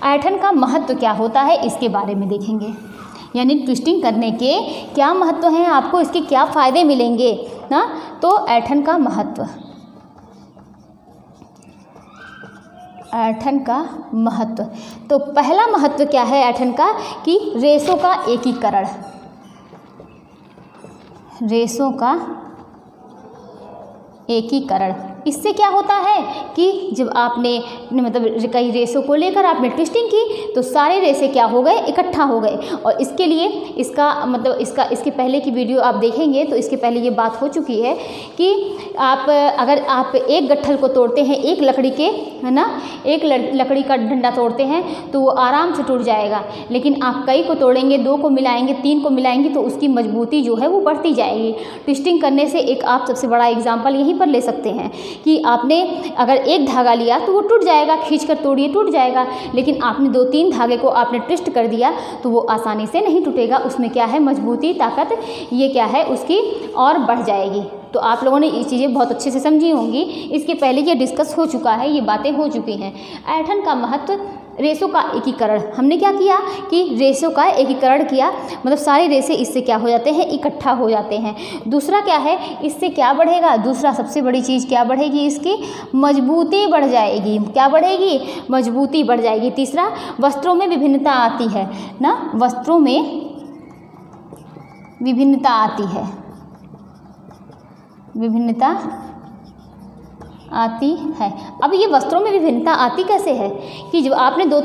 ऐंठन का महत्व क्या होता है, इसके बारे में देखेंगे। यानी ट्विस्टिंग करने के क्या महत्व हैं, आपको इसके क्या फ़ायदे मिलेंगे ना। तो ऐंठन का महत्व, ऐंठन का महत्व, तो पहला महत्व क्या है ऐंठन का कि रेशों का एकीकरण, रेशों का एकीकरण। इससे क्या होता है कि जब आपने मतलब कई रेसों को लेकर आपने ट्विस्टिंग की तो सारे रेसे क्या हो गए, इकट्ठा हो गए। और इसके लिए इसका मतलब इसके पहले की वीडियो आप देखेंगे तो इसके पहले ये बात हो चुकी है कि अगर आप एक गट्ठल को तोड़ते हैं, एक लकड़ी के, है ना, एक लकड़ी का डंडा तोड़ते हैं तो वो आराम से टूट जाएगा। लेकिन आप कई को तोड़ेंगे, 2 को मिलाएंगे, 3 को मिलाएंगे तो उसकी मजबूती जो है वो बढ़ती जाएगी। ट्विस्टिंग करने से एक आप सबसे बड़ा एग्जाम्पल यहीं पर ले सकते हैं कि आपने अगर एक धागा लिया तो वो टूट जाएगा, खींच कर तोड़िए टूट जाएगा। लेकिन आपने 2-3 धागे को आपने ट्विस्ट कर दिया तो वो आसानी से नहीं टूटेगा। उसमें क्या है, मजबूती, ताकत, ये क्या है उसकी और बढ़ जाएगी। तो आप लोगों ने ये चीज़ें बहुत अच्छे से समझी होंगी। इसके पहले ये डिस्कस हो चुका है, ये बातें हो चुकी हैं। ऐंठन का महत्व, रेसों का एकीकरण। हमने क्या किया कि रेसों का एकीकरण किया, मतलब सारे रेसे इससे क्या हो जाते हैं, इकट्ठा हो जाते हैं। दूसरा क्या है, इससे क्या बढ़ेगा, दूसरा सबसे बड़ी चीज़ क्या बढ़ेगी, इसकी मजबूती बढ़ जाएगी। क्या बढ़ेगी, मजबूती बढ़ जाएगी। तीसरा, वस्त्रों में विभिन्नता आती है ना, वस्त्रों में विभिन्नता आती है, विभिन्नता आती है। अब ये वस्त्रों में विभिन्नता आती कैसे है कि जब आपने दो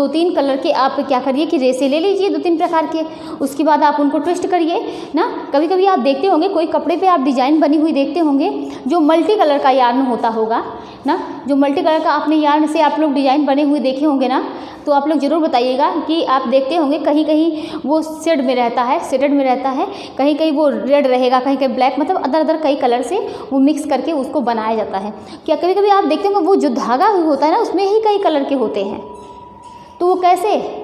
तीन कलर के आप क्या करिए कि रेसे ले लीजिए 2-3 प्रकार के, उसके बाद आप उनको ट्विस्ट करिए ना। कभी कभी आप देखते होंगे कोई कपड़े पे आप डिजाइन बनी हुई देखते होंगे जो मल्टी कलर का यार्न होता होगा ना, जो मल्टी कलर का आपने यार्न से आप लोग डिजाइन बने हुए देखे होंगे ना, तो आप लोग ज़रूर बताइएगा कि आप देखते होंगे कहीं कहीं वो शेड में रहता है, शेडेड में रहता है, कहीं कहीं वो रेड रहेगा, कहीं कहीं ब्लैक, मतलब अदर कई कलर से वो मिक्स करके उसको बनाया जाता है। क्या कभी कभी आप देखते होंगे वो जो धागा होता है ना उसमें ही कई कलर के होते हैं, तो वो कैसे,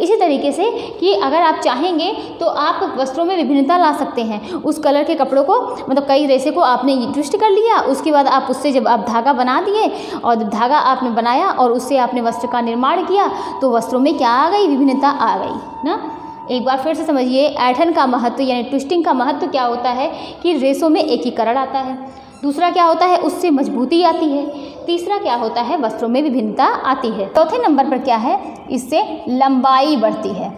इसी तरीके से कि अगर आप चाहेंगे तो आप वस्त्रों में विभिन्नता ला सकते हैं। उस कलर के कपड़ों को मतलब कई रेसे को आपने ट्विस्ट कर लिया, उसके बाद आप उससे जब आप धागा बना दिए और धागा आपने बनाया और उससे आपने वस्त्र का निर्माण किया तो वस्त्रों में क्या आ गई, विभिन्नता आ गई ना। एक बार फिर से समझिए, ऐंठन का महत्व यानी ट्विस्टिंग का महत्व क्या होता है कि रेसों में एकीकरण आता है। दूसरा क्या होता है, उससे मजबूती आती है। तीसरा क्या होता है, वस्त्रों में विभिन्नता आती है। चौथे नंबर पर क्या है, इससे लंबाई बढ़ती है,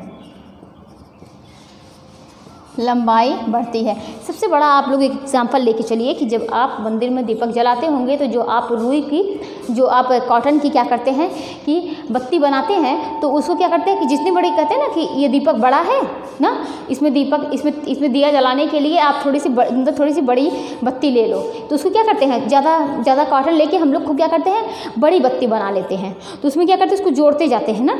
लंबाई बढ़ती है। सबसे बड़ा आप लोग एक एग्जांपल लेके चलिए कि जब आप मंदिर में दीपक जलाते होंगे तो जो आप रुई की, जो आप कॉटन की क्या करते हैं कि बत्ती बनाते हैं तो उसको क्या करते हैं कि जितनी बड़ी कहते हैं ना कि ये दीपक बड़ा है ना, इसमें दीपक इसमें दिया जलाने के लिए आप थोड़ी सी बड़ी बत्ती ले लो, तो उसको क्या करते हैं, ज़्यादा कॉटन लेके हम लोग को क्या करते हैं, बड़ी बत्ती बना लेते हैं। तो उसमें क्या करते हैं, उसको जोड़ते जाते हैं ना,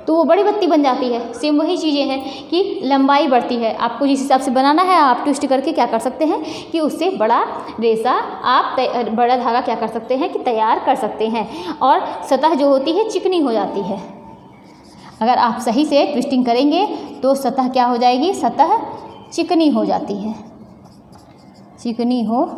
तो वो बड़ी बत्ती बन जाती है। सेम वही चीज़ें हैं कि लंबाई बढ़ती है। आपको जिस हिसाब से बनाना है आप ट्विस्ट करके क्या कर सकते हैं कि उससे बड़ा रेसा आप बड़ा धागा क्या कर सकते हैं कि तैयार कर सकते हैं। और सतह जो होती है चिकनी हो जाती है। अगर आप सही से ट्विस्टिंग करेंगे तो सतह क्या हो जाएगी, सतह चिकनी हो जाती है, चिकनी हो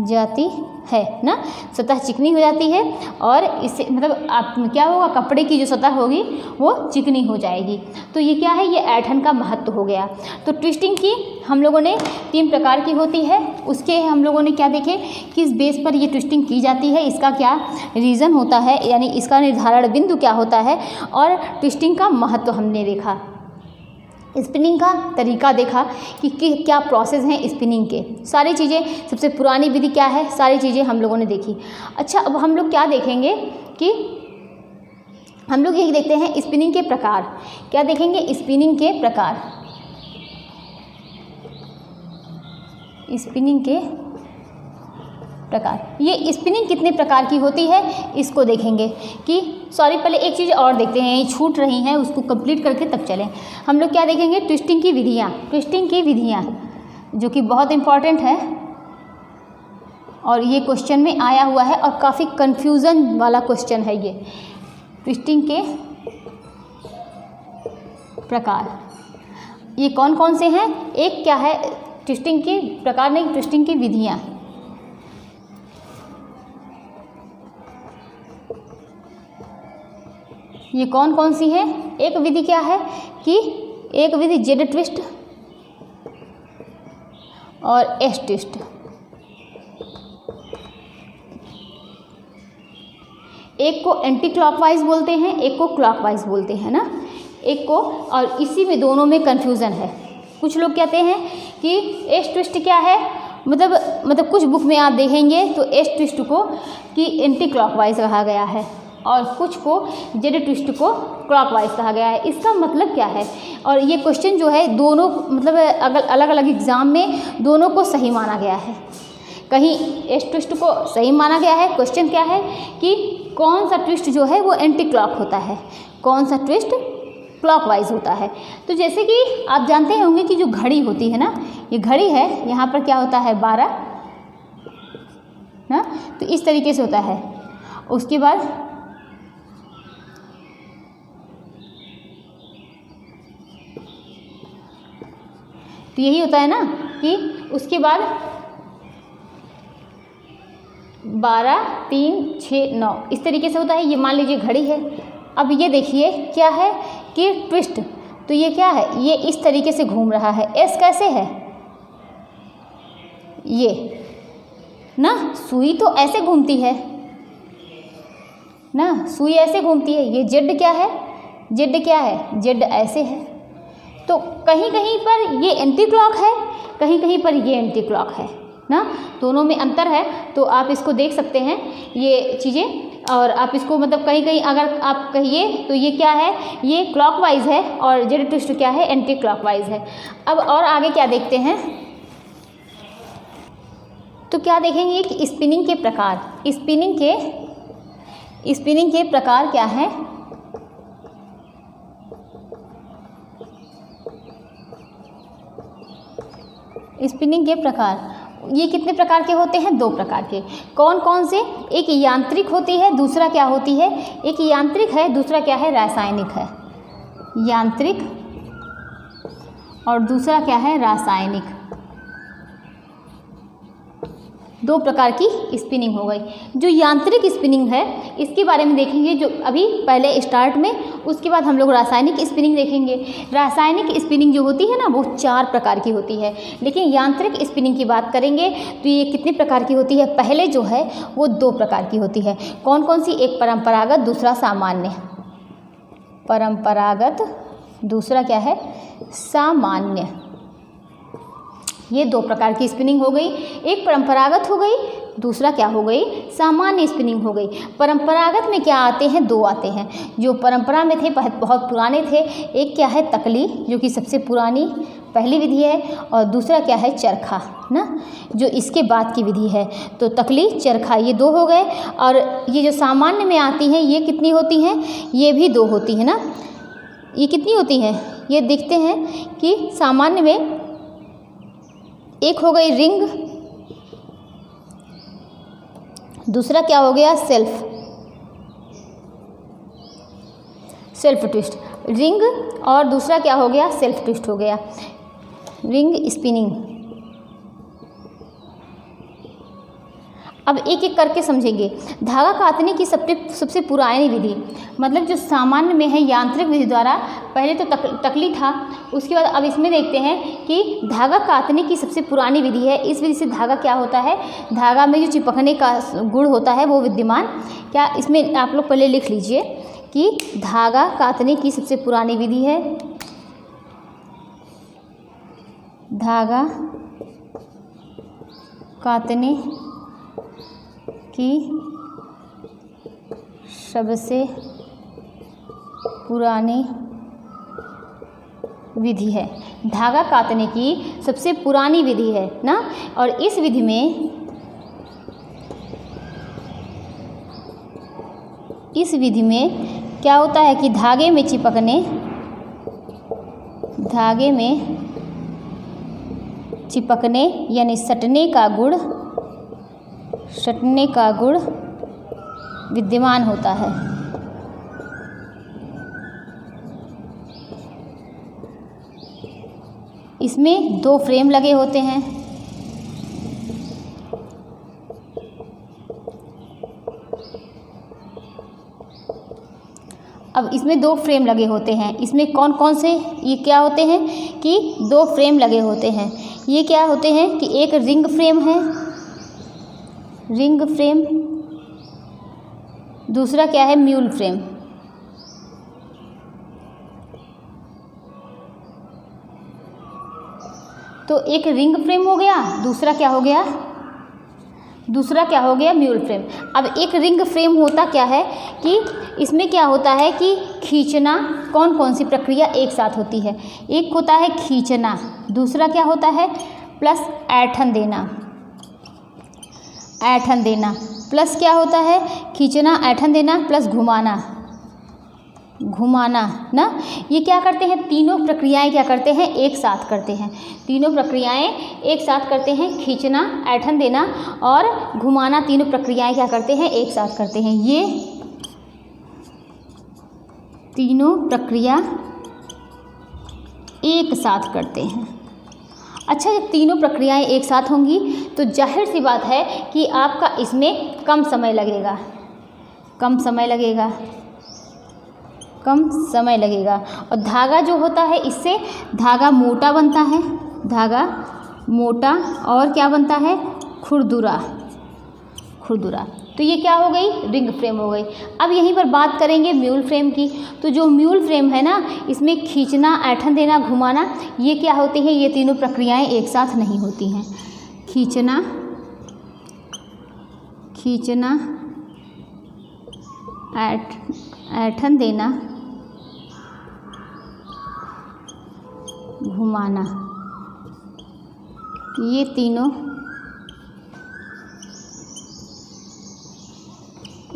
जाती है ना, सतह चिकनी हो जाती है। और इससे मतलब आप क्या होगा, कपड़े की जो सतह होगी वो चिकनी हो जाएगी। तो ये क्या है, ये ऐंठन का महत्व हो गया। तो ट्विस्टिंग की हम लोगों ने 3 प्रकार की होती है, उसके हम लोगों ने क्या देखे किस बेस पर ये ट्विस्टिंग की जाती है, इसका क्या रीज़न होता है, यानी इसका निर्धारण बिंदु क्या होता है, और ट्विस्टिंग का महत्व हमने देखा। स्पिनिंग का तरीका देखा कि क्या प्रोसेस हैं स्पिनिंग के, सारी चीज़ें, सबसे पुरानी विधि क्या है, सारी चीज़ें हम लोगों ने देखी। अच्छा, अब हम लोग क्या देखेंगे कि हम लोग यही देखते हैं स्पिनिंग के प्रकार। क्या देखेंगे, स्पिनिंग के प्रकार, स्पिनिंग के प्रकार। ये स्पिनिंग कितने प्रकार की होती है इसको देखेंगे कि पहले एक चीज़ और देखते हैं, ये छूट रही हैं उसको कंप्लीट करके तब चलें। हम लोग क्या देखेंगे, ट्विस्टिंग की विधियाँ, ट्विस्टिंग की विधियाँ जो कि बहुत इम्पॉर्टेंट है और ये क्वेश्चन में आया हुआ है और काफ़ी कन्फ्यूज़न वाला क्वेश्चन है ये। ट्विस्टिंग के प्रकार ये कौन कौन से हैं, एक क्या है ट्विस्टिंग के प्रकार नहीं, ट्विस्टिंग की विधियाँ। ये कौन कौन सी है, एक विधि क्या है कि एक विधि जेड ट्विस्ट और एस ट्विस्ट। एक को एंटी क्लॉकवाइज बोलते हैं, एक को क्लॉकवाइज बोलते हैं ना, एक को, और इसी में दोनों में कन्फ्यूज़न है। कुछ लोग कहते हैं कि एस ट्विस्ट क्या है मतलब कुछ बुक में आप देखेंगे तो एस ट्विस्ट को कि एंटी क्लॉकवाइज कहा गया है और कुछ को जेड ट्विस्ट को क्लॉकवाइज कहा गया है। इसका मतलब क्या है? और ये क्वेश्चन जो है दोनों मतलब अलग अलग एग्जाम में दोनों को सही माना गया है। कहीं एस ट्विस्ट को सही माना गया है। क्वेश्चन क्या है कि कौन सा ट्विस्ट जो है वो एंटी क्लॉक होता है, कौन सा ट्विस्ट क्लॉकवाइज होता है। तो जैसे कि आप जानते होंगे कि जो घड़ी होती है ना, ये घड़ी है, यहाँ पर क्या होता है 12 ना, तो इस तरीके से होता है। उसके बाद तो यही होता है ना कि उसके बाद 12, 3, 6, 9 इस तरीके से होता है। ये मान लीजिए घड़ी है। अब ये देखिए क्या है कि ट्विस्ट, तो ये क्या है, ये इस तरीके से घूम रहा है। एस कैसे है, ये ना सुई तो ऐसे घूमती है ना, सुई ऐसे घूमती है। ये जेड क्या है, जेड क्या है, जेड ऐसे है। तो कहीं कहीं पर ये एंटी क्लॉक है, कहीं कहीं पर ये एंटी क्लॉक है ना, दोनों में अंतर है। तो आप इसको देख सकते हैं ये चीज़ें, और आप इसको मतलब कहीं कहीं अगर आप कहिए तो ये क्या है, ये क्लॉकवाइज है और जेड ट्विस्ट क्या है, एंटी क्लॉकवाइज है। अब और आगे क्या देखते हैं, तो क्या देखेंगे कि स्पिनिंग के प्रकार, स्पिनिंग के प्रकार क्या है। स्पिनिंग के प्रकार ये कितने प्रकार के होते हैं, 2 प्रकार के। कौन कौन से? एक यांत्रिक होती है, दूसरा क्या होती है, एक यांत्रिक है, दूसरा क्या है, रासायनिक है। यांत्रिक और दूसरा क्या है, रासायनिक। 2 प्रकार की स्पिनिंग हो गई। जो यांत्रिक स्पिनिंग है इसके बारे में देखेंगे जो अभी पहले स्टार्ट में, उसके बाद हम लोग रासायनिक स्पिनिंग देखेंगे। रासायनिक स्पिनिंग जो होती है ना वो 4 प्रकार की होती है, लेकिन यांत्रिक स्पिनिंग की बात करेंगे तो ये कितने प्रकार की होती है, पहले जो है वो 2 प्रकार की होती है। कौन कौन सी? एक परंपरागत, दूसरा सामान्य। परंपरागत, दूसरा क्या है, सामान्य। ये 2 प्रकार की स्पिनिंग हो गई। एक परंपरागत हो गई, दूसरा क्या हो गई, सामान्य स्पिनिंग हो गई। परंपरागत में क्या आते हैं, 2 आते हैं जो परंपरा में थे, बहुत पुराने थे। एक क्या है, तकली, जो कि सबसे पुरानी पहली विधि है, और दूसरा क्या है, चरखा ना, जो इसके बाद की विधि है। तो तकली, चरखा, ये 2 हो गए। और ये जो सामान्य में आती हैं ये कितनी होती हैं, ये भी 2 होती है ना। ये कितनी होती हैं, ये देखते हैं कि सामान्य में एक हो गई रिंग, दूसरा क्या हो गया, सेल्फ ट्विस्ट। रिंग और दूसरा क्या हो गया, सेल्फ ट्विस्ट हो गया, रिंग स्पिनिंग। अब एक एक करके समझेंगे। धागा काटने की सबसे पुरानी विधि, मतलब जो सामान्य में है यांत्रिक विधि द्वारा, पहले तो तकली था, उसके बाद अब इसमें देखते हैं कि धागा काटने की सबसे पुरानी विधि है। इस विधि से धागा क्या होता है, धागा में जो चिपकने का गुण होता है वो विद्यमान, क्या इसमें आप लोग पहले लिख लीजिए कि धागा काटने की सबसे पुरानी विधि है, धागा काटने की सबसे पुरानी विधि है। धागा काटने की सबसे पुरानी विधि है ना। और इस विधि में क्या होता है कि धागे में चिपकने यानी सटने का गुण विद्यमान होता है। इसमें 2 फ्रेम लगे होते हैं। अब इसमें 2 फ्रेम लगे होते हैं। इसमें कौन कौन से ये क्या होते हैं कि 2 फ्रेम लगे होते हैं। ये क्या होते हैं कि एक रिंग फ्रेम है, दूसरा क्या है, म्यूल फ्रेम। तो तो एक रिंग फ्रेम हो गया, दूसरा क्या हो गया, म्यूल फ्रेम। अब एक रिंग फ्रेम होता क्या है कि इसमें क्या होता है कि खींचना, कौन कौन सी प्रक्रिया एक साथ होती है, एक होता है खींचना, दूसरा क्या होता है प्लस ऐंठन देना, प्लस क्या होता है खींचना, ऐंठन देना प्लस घुमाना ना। ये क्या करते हैं, तीनों प्रक्रियाएं क्या करते हैं, एक साथ करते हैं, खींचना, ऐंठन देना और घुमाना, तीनों प्रक्रियाएं क्या करते हैं, एक साथ करते हैं। ये तीनों प्रक्रिया एक साथ करते हैं। अच्छा, जब तीनों प्रक्रियाएं एक साथ होंगी तो जाहिर सी बात है कि आपका इसमें कम समय लगेगा और धागा जो होता है, इससे धागा मोटा बनता है, और क्या बनता है, खुरदुरा। तो ये क्या हो गई, रिंग फ्रेम हो गई। अब यहीं पर बात करेंगे म्यूल फ्रेम की। तो जो म्यूल फ्रेम है ना, इसमें खींचना, ऐंठन देना, घुमाना, ये क्या होती हैं, ये तीनों प्रक्रियाएं एक साथ नहीं होती हैं। खींचना, ऐंठन देना, घुमाना, ये तीनों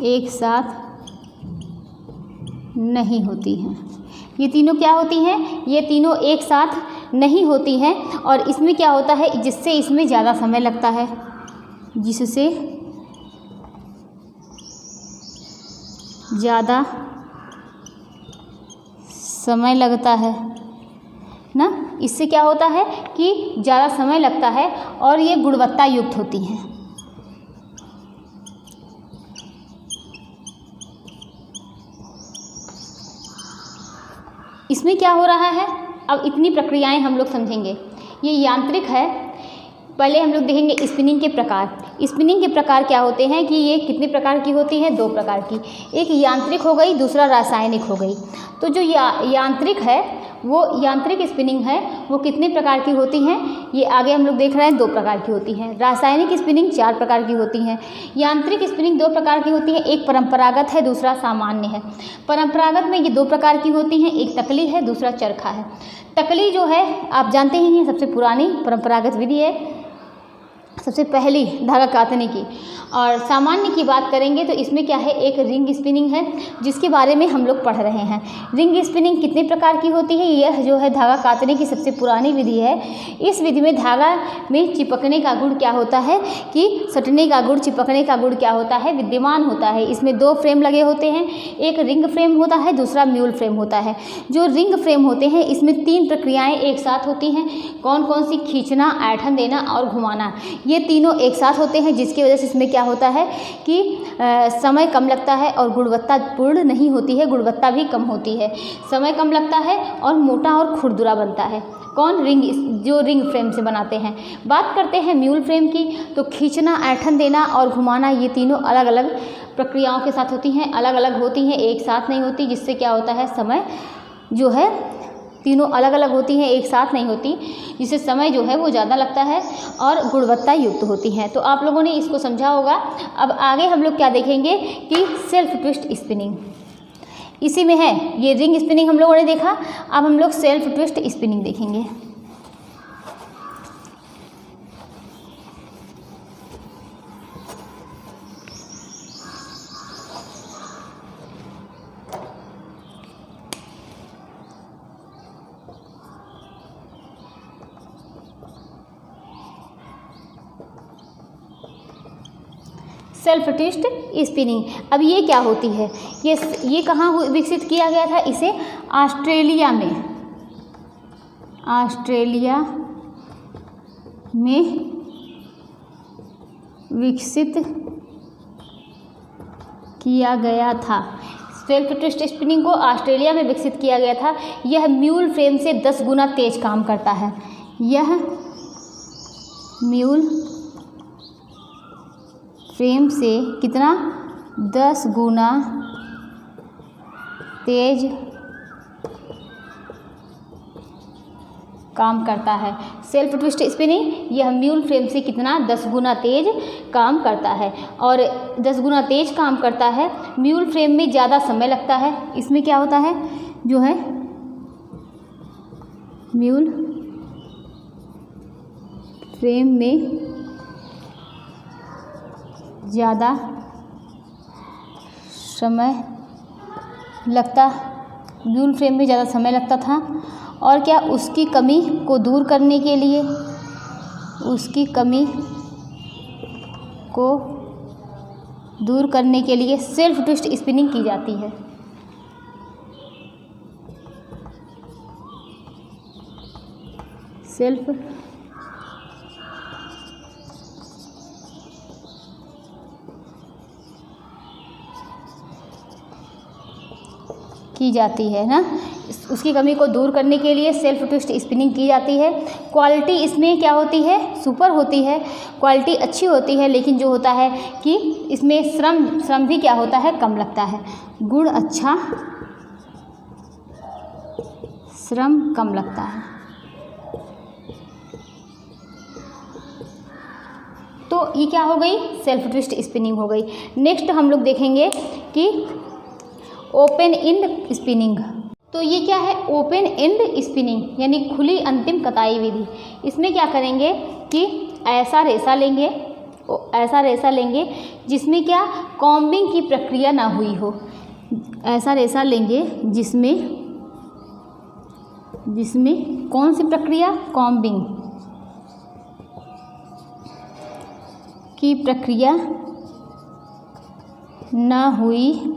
एक साथ नहीं होती हैं। ये तीनों क्या होती हैं, ये तीनों एक साथ नहीं होती हैं। और इसमें क्या होता है, जिससे इसमें ज़्यादा समय लगता है, ना। इससे क्या होता है कि ज़्यादा समय लगता है और ये गुणवत्ता युक्त होती हैं। इसमें क्या हो रहा है, अब इतनी प्रक्रियाएं हम लोग समझेंगे। ये यांत्रिक है। पहले हम लोग देखेंगे स्पिनिंग के प्रकार क्या होते हैं कि ये कितने प्रकार की होती हैं, 2 प्रकार की, एक यांत्रिक हो गई, दूसरा रासायनिक हो गई। तो जो यांत्रिक है, वो यांत्रिक स्पिनिंग है, वो कितने प्रकार की होती हैं, ये आगे हम लोग देख रहे हैं, 2 प्रकार की होती हैं। रासायनिक स्पिनिंग 4 प्रकार की होती हैं। यांत्रिक स्पिनिंग 2 प्रकार की होती है, एक परंपरागत है, दूसरा सामान्य है। परंपरागत में ये 2 प्रकार की होती हैं, एक तकली है, दूसरा चरखा है। तकली जो है आप जानते ही हैं, सबसे पुरानी परंपरागत विधि है, सबसे पहली धागा काटने की। और सामान्य की बात करेंगे तो इसमें क्या है, एक रिंग स्पिनिंग है, जिसके बारे में हम लोग पढ़ रहे हैं। रिंग स्पिनिंग कितने प्रकार की होती है, यह जो है धागा काटने की सबसे पुरानी विधि है। इस विधि में धागा में चिपकने का गुण क्या होता है कि सटने का गुण, चिपकने का गुण क्या होता है, विद्यमान होता है। इसमें 2 फ्रेम लगे होते हैं, एक रिंग फ्रेम होता है, दूसरा म्यूल फ्रेम होता है। जो रिंग फ्रेम होते हैं, इसमें 3 प्रक्रियाएँ एक साथ होती हैं। कौन कौन सी, खींचना, ऐंठन देना और घुमाना, ये तीनों एक साथ होते हैं, जिसकी वजह से इसमें क्या होता है कि समय कम लगता है और गुणवत्तापूर्ण नहीं होती है, गुणवत्ता भी कम होती है। समय कम लगता है और मोटा और खुरदुरा बनता है। कौन, जो रिंग फ्रेम से बनाते हैं। बात करते हैं म्यूल फ्रेम की, तो खींचना, ऐंठन देना और घुमाना, ये तीनों अलग अलग प्रक्रियाओं के साथ होती हैं, अलग अलग होती हैं, एक साथ नहीं होती, जिससे क्या होता है, समय जो है, तीनों अलग अलग होती हैं, एक साथ नहीं होती, जिससे समय जो है वो ज़्यादा लगता है और गुणवत्ता युक्त होती हैं। तो आप लोगों ने इसको समझा होगा। अब आगे हम लोग क्या देखेंगे कि सेल्फ ट्विस्ट स्पिनिंग, इसी में है। ये रिंग स्पिनिंग हम लोगों ने देखा, अब हम लोग सेल्फ ट्विस्ट स्पिनिंग देखेंगे। सेल्फ ट्विस्ट स्पिनिंग, अब ये क्या होती है, ये कहाँ विकसित किया गया था, इसे ऑस्ट्रेलिया में विकसित किया गया था। सेल्फ ट्विस्ट स्पिनिंग को ऑस्ट्रेलिया में विकसित किया गया था। यह म्यूल फ्रेम से 10 गुना तेज काम करता है। यह म्यूल फ्रेम से कितना, 10 गुना तेज काम करता है। सेल्फ ट्विस्ट स्पिनिंग यह म्यूल फ्रेम से कितना 10 गुना तेज काम करता है, और 10 गुना तेज काम करता है। म्यूल फ्रेम में ज़्यादा समय लगता है। इसमें क्या होता है जो है म्यूल फ्रेम में ज़्यादा समय लगता म्यूल फ्रेम में ज़्यादा समय लगता था। और क्या उसकी कमी को दूर करने के लिए सेल्फ ट्विस्ट स्पिनिंग की जाती है। सेल्फ की जाती है ना, उसकी कमी को दूर करने के लिए सेल्फ ट्विस्ट स्पिनिंग की जाती है। क्वालिटी इसमें क्या होती है, सुपर होती है, क्वालिटी अच्छी होती है, लेकिन जो होता है कि इसमें श्रम भी क्या होता है, कम लगता है। गुण अच्छा, श्रम कम लगता है। तो ये क्या हो गई, सेल्फ ट्विस्ट स्पिनिंग हो गई। नेक्स्ट हम लोग देखेंगे कि ओपन एंड स्पिनिंग। तो ये क्या है, ओपन एंड स्पिनिंग यानी खुली अंतिम कताई विधि। इसमें क्या करेंगे कि ऐसा रेशा लेंगे जिसमें क्या कॉम्बिंग की प्रक्रिया ना हुई हो। ऐसा रेशा लेंगे जिसमें कौन सी प्रक्रिया, कॉम्बिंग की प्रक्रिया ना हुई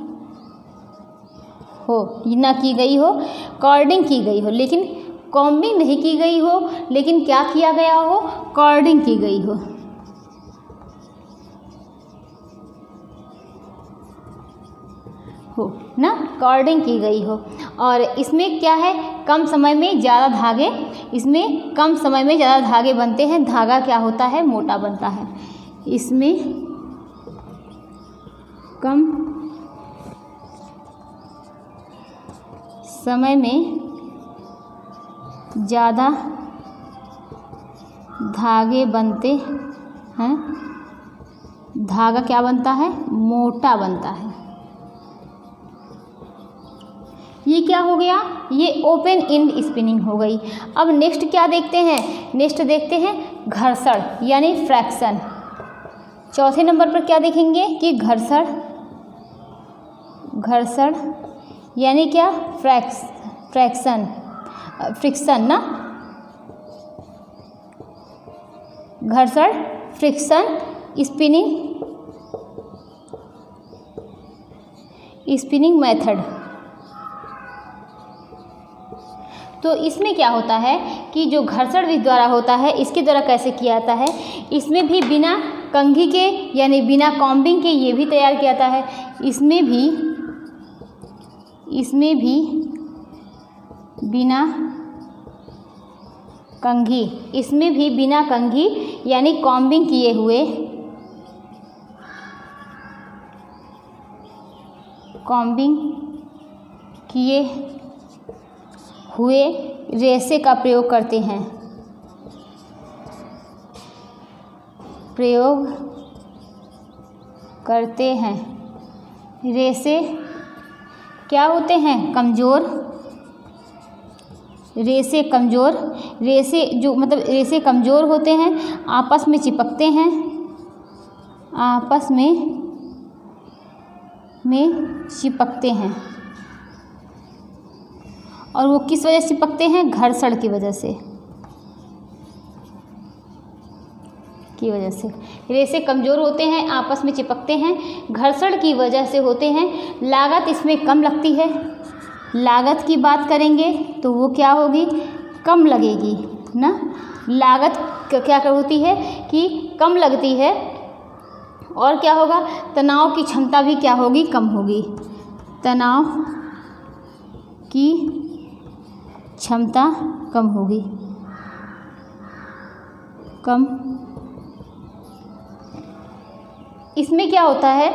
हो, ना की गई हो, कॉर्डिंग की गई हो, लेकिन कॉम्बिंग नहीं की गई हो, लेकिन क्या किया गया हो, कॉर्डिंग की गई हो। ना, कॉर्डिंग की गई हो। और इसमें क्या है, कम समय में ज़्यादा धागे बनते हैं। धागा क्या होता है, मोटा बनता है। इसमें कम समय में ज़्यादा धागे बनते हैं। धागा क्या बनता है, मोटा बनता है। ये क्या हो गया, ये ओपन एंड स्पिनिंग हो गई। अब नेक्स्ट क्या देखते हैं, नेक्स्ट देखते हैं घर्षण यानी फ्रैक्शन। चौथे नंबर पर क्या देखेंगे कि घर्षण यानी क्या, फ्रिक्शन ना, घर्षण, फ्रिक्शन, स्पिनिंग मेथड। तो इसमें क्या होता है कि जो घर्षण विधि द्वारा होता है, इसके द्वारा कैसे किया जाता है, इसमें भी बिना कंघी के यानी बिना कॉम्बिंग के ये भी तैयार किया जाता है। इसमें भी बिना कंघी यानी कॉम्बिंग किए हुए रेशे का प्रयोग करते हैं। रेशे क्या होते हैं, कमज़ोर रेशे कमज़ोर होते हैं, आपस में चिपकते हैं। और वो किस वजह से चिपकते हैं, घर्षण की वजह से। रेशे कमज़ोर होते हैं, आपस में चिपकते हैं, घर्षण की वजह से होते हैं। लागत इसमें कम लगती है। लागत की बात करेंगे तो वो क्या होगी, कम लगेगी ना। लागत क्या होती है कि कम लगती है। और क्या होगा, तनाव की क्षमता भी क्या होगी, कम होगी। तनाव की क्षमता कम होगी। इसमें क्या होता है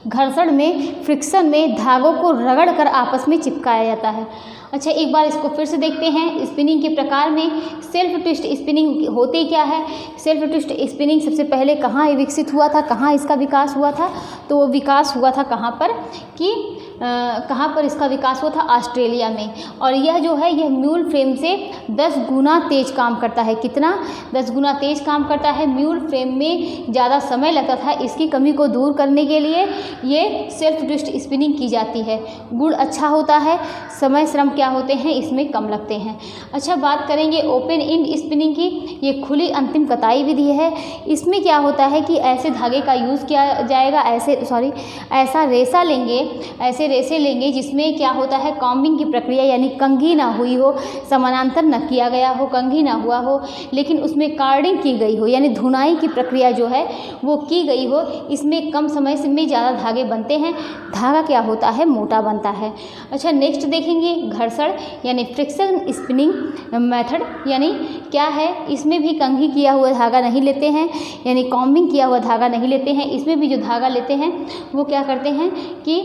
घर्षण में, फ्रिक्शन में धागों को रगड़ कर आपस में चिपकाया जाता है। अच्छा, एक बार इसको फिर से देखते हैं। स्पिनिंग के प्रकार में सेल्फ ट्विस्ट स्पिनिंग होते क्या है? सेल्फ ट्विस्ट स्पिनिंग सबसे पहले कहाँ विकसित हुआ था, कहाँ इसका विकास हुआ था? तो वो विकास हुआ था कहाँ पर कि कहाँ पर इसका विकास हुआ था? ऑस्ट्रेलिया में। और यह जो है यह म्यूल फ्रेम से 10 गुना तेज काम करता है। कितना? 10 गुना तेज काम करता है। म्यूल फ्रेम में ज़्यादा समय लगता था, इसकी कमी को दूर करने के लिए ये सेल्फ ट्विस्ट स्पिनिंग की जाती है। गुण अच्छा होता है, समय श्रम क्या होते हैं इसमें कम लगते हैं। अच्छा, बात करेंगे ओपन एंड स्पिनिंग की। ये खुली अंतिम कताई विधि है। इसमें क्या होता है कि ऐसे धागे का यूज़ किया जाएगा, ऐसा रेशा लेंगे, ऐसे रेसे लेंगे जिसमें क्या होता है, कॉम्बिंग की प्रक्रिया यानी कंघी ना हुई हो, समानांतर न किया गया हो, कंघी ना हुआ हो, लेकिन उसमें कार्डिंग की गई हो यानी धुनाई की प्रक्रिया जो है वो की गई हो। इसमें कम समय में ज़्यादा धागे बनते हैं, धागा क्या होता है, मोटा बनता है। अच्छा, नेक्स्ट देखेंगे घर्षण यानी फ्रिक्शन स्पिनिंग मेथड यानी क्या है? इसमें भी कंघी किया हुआ धागा नहीं लेते हैं यानी कॉम्बिंग किया हुआ धागा नहीं लेते हैं। इसमें भी जो धागा लेते हैं वो क्या करते हैं कि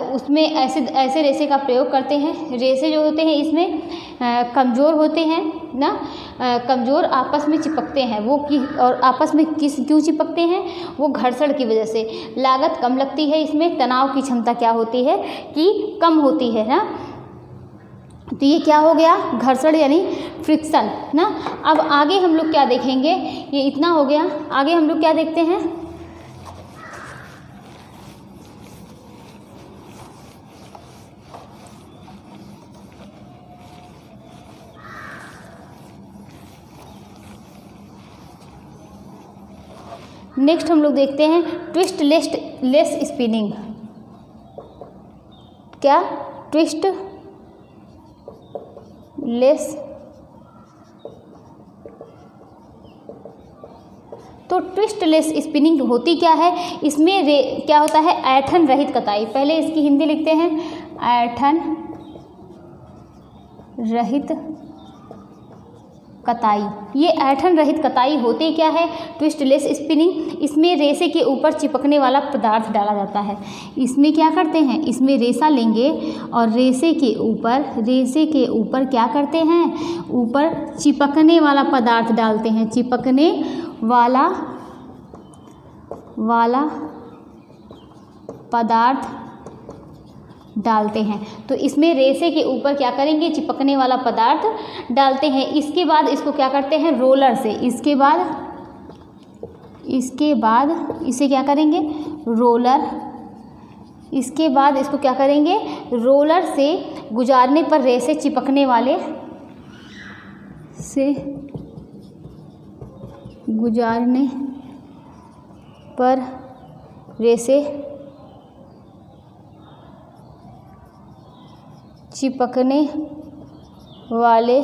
उसमें ऐसे रेसे का प्रयोग करते हैं। रेसे जो होते हैं इसमें कमज़ोर होते हैं ना, कमज़ोर आपस में चिपकते हैं वो और आपस में क्यों चिपकते हैं? वो घर्षण की वजह से। लागत कम लगती है, इसमें तनाव की क्षमता क्या होती है कि कम होती है ना। तो ये क्या हो गया? घर्षण यानी फ्रिक्शन ना। अब आगे हम लोग क्या देखेंगे? ये इतना हो गया। आगे हम लोग क्या देखते हैं? नेक्स्ट हम लोग देखते हैं ट्विस्ट लेस स्पिनिंग। क्या? Twist less. तो ट्विस्ट लेस स्पिनिंग होती क्या है? इसमें क्या होता है? ऐंठन रहित कताई। पहले इसकी हिंदी लिखते हैं, ऐंठन रहित कताई। ये ऐंठन रहित कताई होती क्या है? Twist less spinning. इसमें रेसे के ऊपर चिपकने वाला पदार्थ डाला जाता है। इसमें क्या करते हैं? इसमें रेसा लेंगे और रेसे के ऊपर क्या करते हैं? ऊपर चिपकने वाला पदार्थ डालते हैं। चिपकने वाला पदार्थ डालते हैं। तो इसमें रेसे के ऊपर क्या करेंगे? चिपकने वाला पदार्थ डालते हैं। इसके बाद इसको क्या करते हैं? रोलर से। इसके बाद इसे क्या करेंगे? रोलर। इसके बाद इसको क्या करेंगे? रोलर से गुजारने पर रेसे चिपकने वाले से गुजारने पर रेसे चिपकने वाले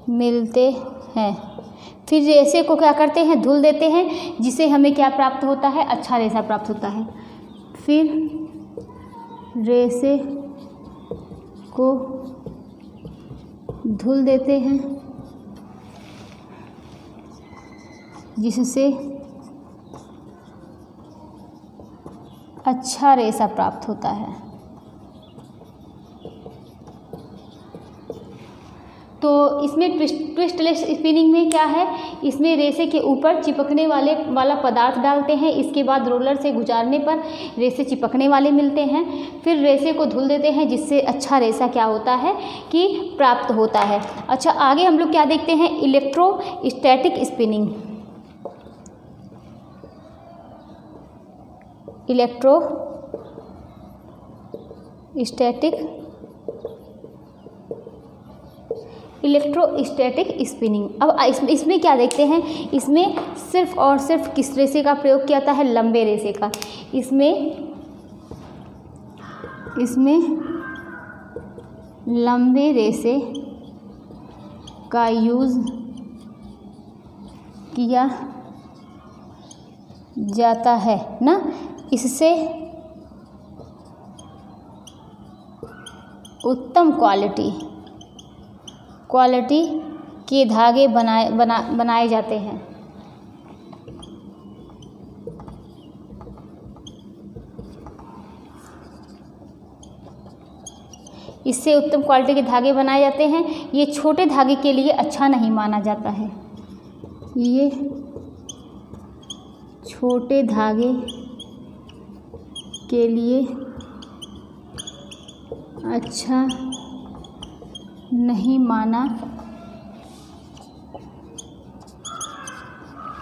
मिलते हैं। फिर रेसे को क्या करते हैं? धुल देते हैं, जिससे हमें क्या प्राप्त होता है? अच्छा रेसा प्राप्त होता है। फिर रेसे को धुल देते हैं, जिससे अच्छा रेसा प्राप्त होता है। तो इसमें ट्विस्टलेस स्पिनिंग में क्या है? इसमें रेसे के ऊपर चिपकने वाला पदार्थ डालते हैं। इसके बाद रोलर से गुजारने पर रेसे चिपकने वाले मिलते हैं। फिर रेसे को धुल देते हैं, जिससे अच्छा रेसा क्या होता है कि प्राप्त होता है। अच्छा, आगे हम लोग क्या देखते हैं? Electrostatic spinning. Electrostatic spinning. अब इसमें क्या देखते हैं? इसमें सिर्फ और सिर्फ किस रेसे का प्रयोग किया जाता है? लंबे रेसे का। इसमें लंबे रेसे का यूज़ किया जाता है ना। इससे उत्तम क्वालिटी के धागे बनाए जाते हैं। इससे उत्तम क्वालिटी के धागे बनाए जाते हैं। ये छोटे धागे के लिए अच्छा नहीं माना जाता है। ये छोटे धागे के लिए अच्छा नहीं माना।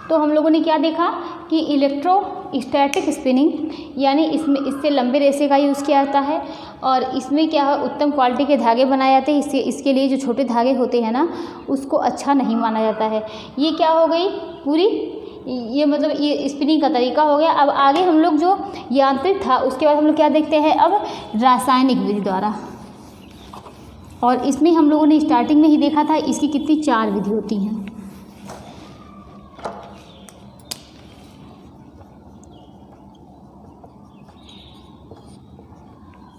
तो हम लोगों ने क्या देखा कि इलेक्ट्रोस्टैटिक स्पिनिंग यानी इससे लंबे रेशे का यूज़ किया जाता है और इसमें क्या है उत्तम क्वालिटी के धागे बनाए जाते हैं। इसके लिए जो छोटे धागे होते हैं ना उसको अच्छा नहीं माना जाता है। ये क्या हो गई पूरी, ये मतलब ये स्पिनिंग का तरीका हो गया। अब आगे हम लोग जो यांत्रिक था उसके बाद हम लोग क्या देखते हैं अब रासायनिक विधि द्वारा। और इसमें हम लोगों ने स्टार्टिंग में ही देखा था इसकी कितनी 4 विधि होती हैं।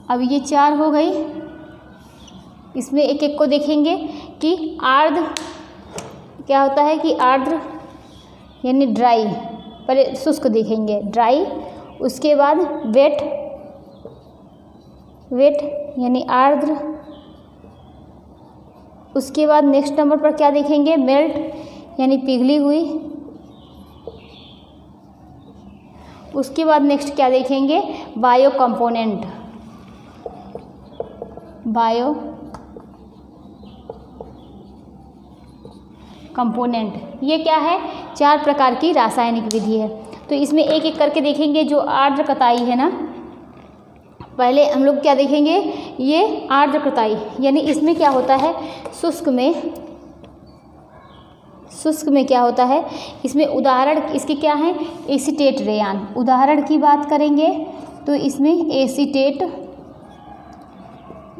अब ये 4 हो गई। इसमें एक एक को देखेंगे कि आर्द्र क्या होता है कि आर्द्र यानी ड्राई, पहले शुष्क देखेंगे ड्राई, उसके बाद वेट यानी आर्द्र, उसके बाद नेक्स्ट नंबर पर क्या देखेंगे मेल्ट यानी पिघली हुई, उसके बाद नेक्स्ट क्या देखेंगे बायो कंपोनेंट, बायो कंपोनेंट। ये क्या है 4 प्रकार की रासायनिक विधि है। तो इसमें एक एक करके देखेंगे। जो आर्द्र कताई है ना, पहले हम लोग क्या देखेंगे ये आर्द्र कताई यानी इसमें क्या होता है शुष्क में क्या होता है इसमें उदाहरण इसके क्या है एसीटेट रेयान। उदाहरण की बात करेंगे तो इसमें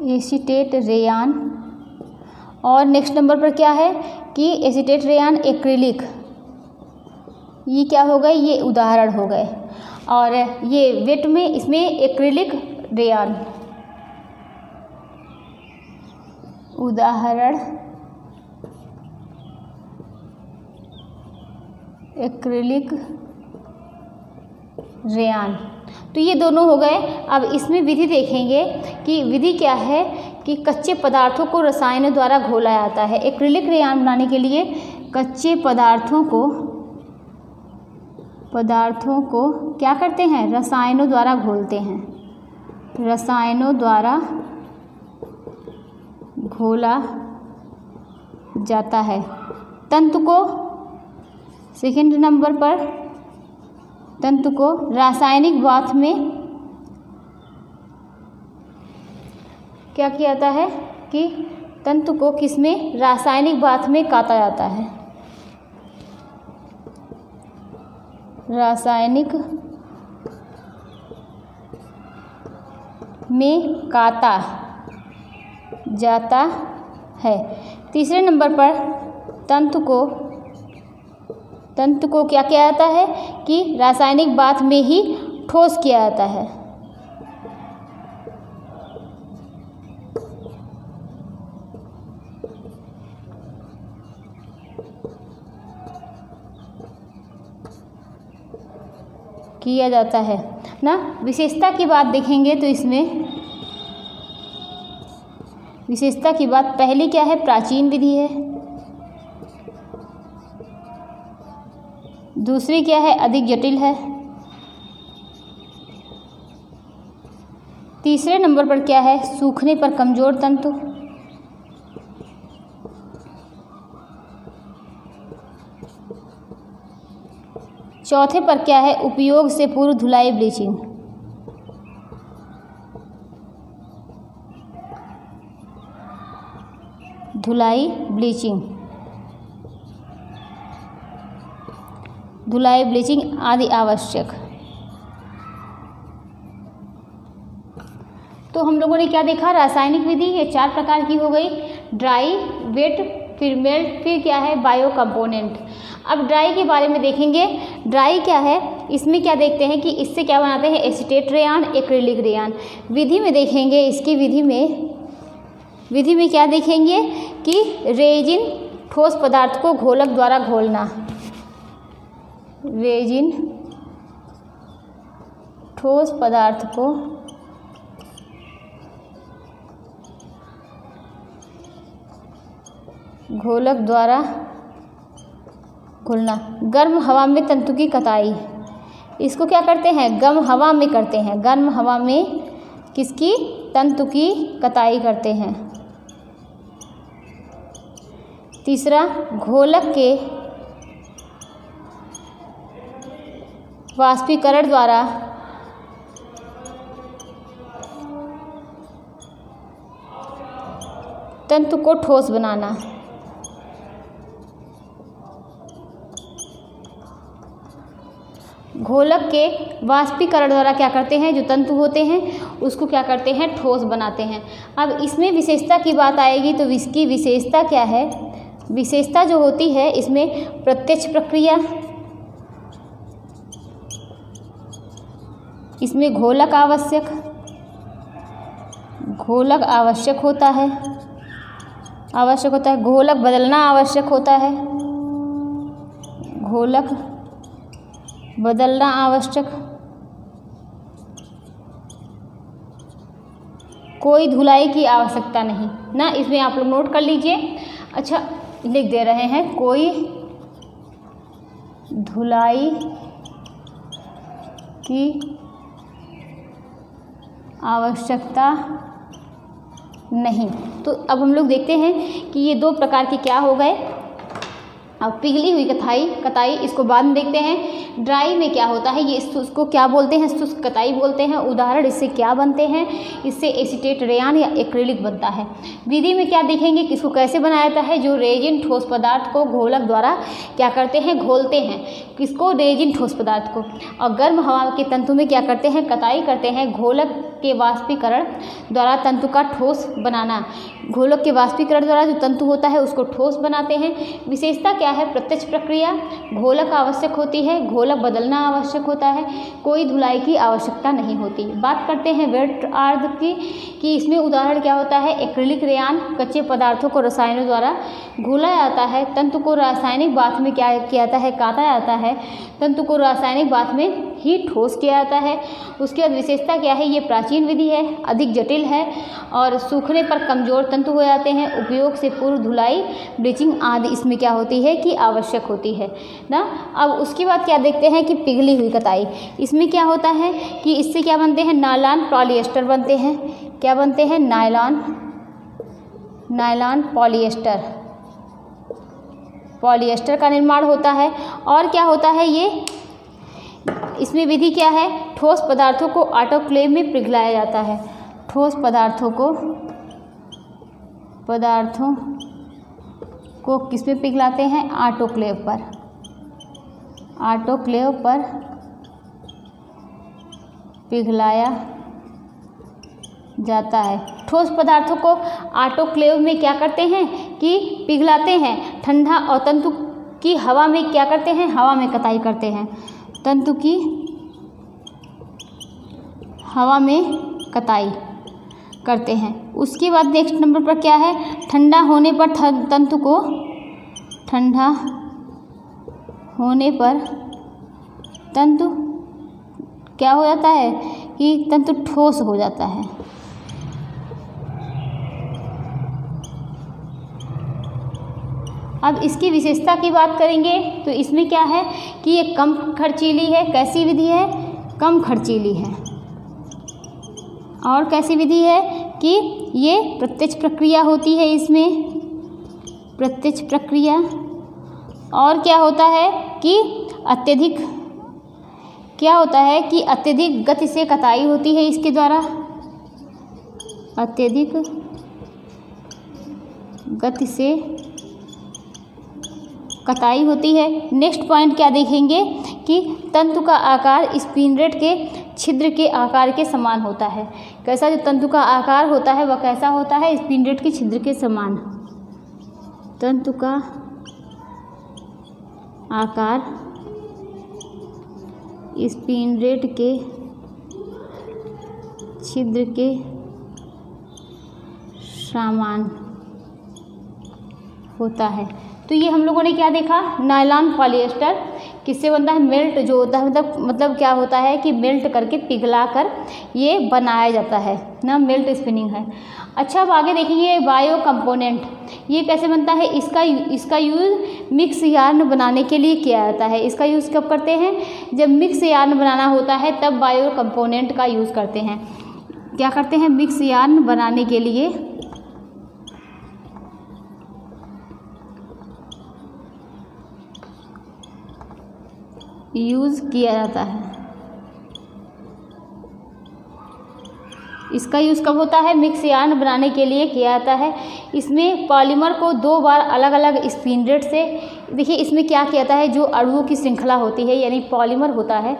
एसीटेट रेयान। और नेक्स्ट नंबर पर क्या है कि एसीटेट रेयान एक्रिलिक, ये क्या हो गए ये उदाहरण हो गए। और ये वेट में इसमें एक्रिलिक रेयान उदाहरण एक्रिलिक रेयान। तो ये दोनों हो गए। अब इसमें विधि देखेंगे कि विधि क्या है कि कच्चे पदार्थों को रसायनों द्वारा घोला जाता है। एक्रिलिक रेयान बनाने के लिए कच्चे पदार्थों को क्या करते हैं रसायनों द्वारा घोलते हैं, रसायनों द्वारा घोला जाता है। तंतु को सेकंड नंबर पर तंतु को रासायनिक बाथ में क्या किया जाता है कि तंतु को किसमें रासायनिक बाथ में काता जाता है, रासायनिक में काता जाता है। तीसरे नंबर पर तंतु को क्या किया जाता है कि रासायनिक बाथ में ही ठोस किया जाता है। किया जाता है ना। विशेषता की बात देखेंगे तो इसमें विशेषता की बात पहली क्या है प्राचीन विधि है, दूसरी क्या है अधिक जटिल है, तीसरे नंबर पर क्या है सूखने पर कमजोर तंतु, चौथे पर क्या है उपयोग से पूर्व धुलाई ब्लीचिंग, धुलाई ब्लीचिंग आदि आवश्यक। तो हम लोगों ने क्या देखा रासायनिक विधि ये 4 प्रकार की हो गई, ड्राई, वेट, फिर मेल्ट, फिर क्या है बायो कंपोनेंट। अब ड्राई के बारे में देखेंगे। ड्राई क्या है इसमें क्या देखते हैं कि इससे क्या बनाते हैं एसीटेट रेयान, एक्रिलिक रेयान। विधि में देखेंगे इसकी विधि में क्या देखेंगे कि रेजिन ठोस पदार्थ को घोलक द्वारा घोलना, रेजिन ठोस पदार्थ को घोलक द्वारा घुलना। गर्म हवा में तंतु की कताई, इसको क्या करते हैं, गर्म हवा में करते हैं, गर्म हवा में किसकी, तंतु की कताई करते हैं। तीसरा, घोलक के वाष्पीकरण द्वारा तंतु को ठोस बनाना। घोलक के वाष्पीकरण द्वारा क्या करते हैं, जो तंतु होते हैं उसको क्या करते हैं, ठोस बनाते हैं। अब इसमें विशेषता की बात आएगी तो इसकी विशेषता क्या है, विशेषता जो होती है इसमें प्रत्यक्ष प्रक्रिया, इसमें घोलक आवश्यक होता है, घोलक बदलना आवश्यक होता है, घोलक बदलना आवश्यक, कोई धुलाई की आवश्यकता नहीं ना, इसमें आप लोग नोट कर लीजिए। अच्छा, लिख दे रहे हैं, कोई धुलाई की आवश्यकता नहीं। तो अब हम लोग देखते हैं कि ये दो प्रकार के क्या हो गए। अब पिघली हुई कताई इसको बाद में देखते हैं। ड्राई में क्या होता है, ये इसको क्या बोलते हैं, शुष्क कताई बोलते हैं। उदाहरण इससे क्या बनते हैं, इससे एसीटेट रेयान या एक्रिलिक बनता है। विधि में क्या देखेंगे कि इसको कैसे बनाया जाता है, जो रेजिन ठोस पदार्थ को घोलक द्वारा क्या करते हैं, घोलते हैं, किसको, रेजिन ठोस पदार्थ को। और गर्म हवा के तंतु में क्या करते हैं, कताई करते हैं, घोलक के वाष्पीकरण द्वारा तंतु का ठोस बनाना। घोलक के वाष्पीकरण द्वारा जो तंतु होता है उसको ठोस बनाते हैं। विशेषता क्या है, प्रत्यक्ष प्रक्रिया, घोलक आवश्यक होती है, घोलक बदलना आवश्यक होता है, कोई धुलाई की आवश्यकता नहीं होती। बात करते हैं वेट आर्द्र की, कि इसमें उदाहरण क्या होता है, एक्रिलिक रेयान, कच्चे पदार्थों को रसायनों द्वारा घोला जाता है, तंतु को रासायनिक बाथ में क्या किया जाता है, काटा जाता है, तंतु को रासायनिक बाथ में ही ठोस किया जाता है। उसके बाद विशेषता क्या है, ये प्राचीन विधि है, अधिक जटिल है और सूखने पर कमजोर तंतु हो जाते हैं। उपयोग से पूर्व धुलाई, ब्लीचिंग आदि इसमें क्या होती है कि आवश्यक होती है ना। अब उसके बाद क्या देखते हैं कि पिघली हुई कताई, इसमें क्या होता है कि इससे क्या बनते हैं, नायलॉन पॉलिएस्टर बनते हैं। क्या बनते हैं, नायलॉन पॉलिएस्टर का निर्माण होता है। और क्या होता है, ये इसमें विधि क्या है, ठोस पदार्थों को ऑटोक्लेव में पिघलाया जाता है। ठोस पदार्थों को किस में पिघलाते हैं, ऑटोक्लेव पर पिघलाया जाता है। ठोस पदार्थों को ऑटोक्लेव में क्या करते हैं कि पिघलाते हैं। ठंडा और तंतु की हवा में क्या करते हैं, हवा में कताई करते हैं, तंतु की हवा में कताई करते हैं। उसके बाद नेक्स्ट नंबर पर क्या है, ठंडा होने पर तंतु को, ठंडा होने पर तंतु क्या हो जाता है कि तंतु ठोस हो जाता है। अब इसकी विशेषता की बात करेंगे तो इसमें क्या है कि ये कम खर्चीली है। कैसी विधि है, कम खर्चीली है। और कैसी विधि है कि ये प्रत्यक्ष प्रक्रिया होती है, इसमें प्रत्यक्ष प्रक्रिया। और क्या होता है कि अत्यधिक, क्या होता है कि अत्यधिक गति से कताई होती है इसके द्वारा, अत्यधिक गति से कताई होती है। नेक्स्ट पॉइंट क्या देखेंगे कि तंतु का आकार स्पिंडल के छिद्र के आकार के समान होता है। कैसा, जो तंतु का आकार होता है वह कैसा होता है, स्पिंडल के छिद्र के समान। तंतु का आकार स्पिंडल के छिद्र के समान होता है। तो ये हम लोगों ने क्या देखा, नायलॉन पॉलिएस्टर किससे बनता है? मेल्ट जो होता है मतलब क्या होता है कि मेल्ट करके पिघला कर ये बनाया जाता है ना, मेल्ट स्पिनिंग है। अच्छा, अब आगे देखेंगे बायो कंपोनेंट, ये कैसे बनता है? इसका यूज़ मिक्स यार्न बनाने के लिए किया जाता है। इसका यूज़ कब करते हैं? जब मिक्स यार्न बनाना होता है तब बायो कंपोनेंट का यूज़ करते हैं। क्या करते हैं? मिक्स यार्न बनाने के लिए यूज़ किया जाता है। इसका यूज़ कब होता है? मिक्स यार्न बनाने के लिए किया जाता है। इसमें पॉलीमर को 2 बार अलग अलग स्पिन रेट से, देखिए इसमें क्या किया जाता है, जो अणुओं की श्रृंखला होती है यानी पॉलीमर होता है,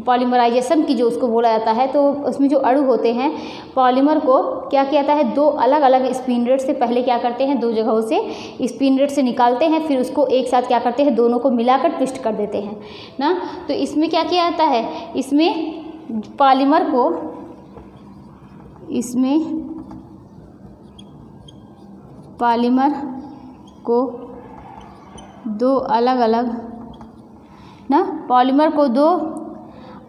पॉलीमराइजेशन की जो उसको बोला जाता है, तो उसमें जो अणु होते हैं पॉलीमर को क्या किया जाता है, 2 अलग अलग स्पिन रेट से पहले क्या करते हैं, 2 जगहों से स्पिन रेट से निकालते हैं, फिर उसको एक साथ क्या करते हैं, दोनों को मिलाकर ट्विस्ट कर देते हैं ना। तो इसमें क्या किया जाता है, इसमें पॉलीमर को, इसमें पॉलीमर को 2 अलग अलग ना, पॉलीमर को 2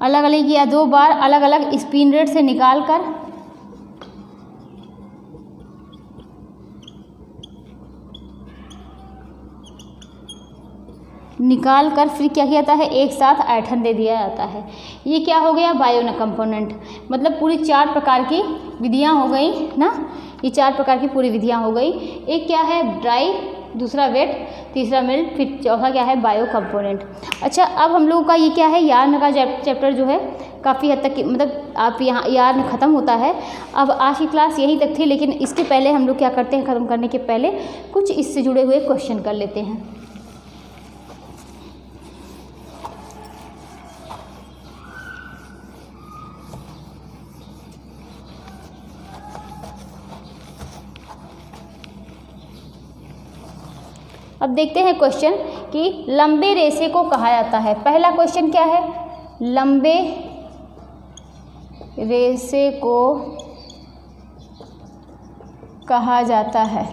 अलग अलग या 2 बार अलग अलग स्पिन रेट से निकाल कर फिर क्या किया जाता है, एक साथ ऐंठन दे दिया जाता है। ये क्या हो गया? Bio component. मतलब पूरी 4 प्रकार की विधियाँ हो गई ना, ये 4 प्रकार की पूरी विधियाँ हो गई। एक क्या है? ड्राई, दूसरा वेट, तीसरा मेल्ट, फिर चौथा क्या है? Bio component. अच्छा, अब हम लोगों का ये क्या है, यार्न का चैप्टर जो है काफ़ी हद तक मतलब आप यहाँ यार्न ख़त्म होता है। अब आज की क्लास यहीं तक थी, लेकिन इसके पहले हम लोग क्या करते हैं, ख़त्म करने के पहले कुछ इससे जुड़े हुए क्वेश्चन कर लेते हैं। अब देखते हैं क्वेश्चन कि लंबे रेशे को कहा जाता है। पहला क्वेश्चन क्या है? लंबे रेशे को कहा जाता है।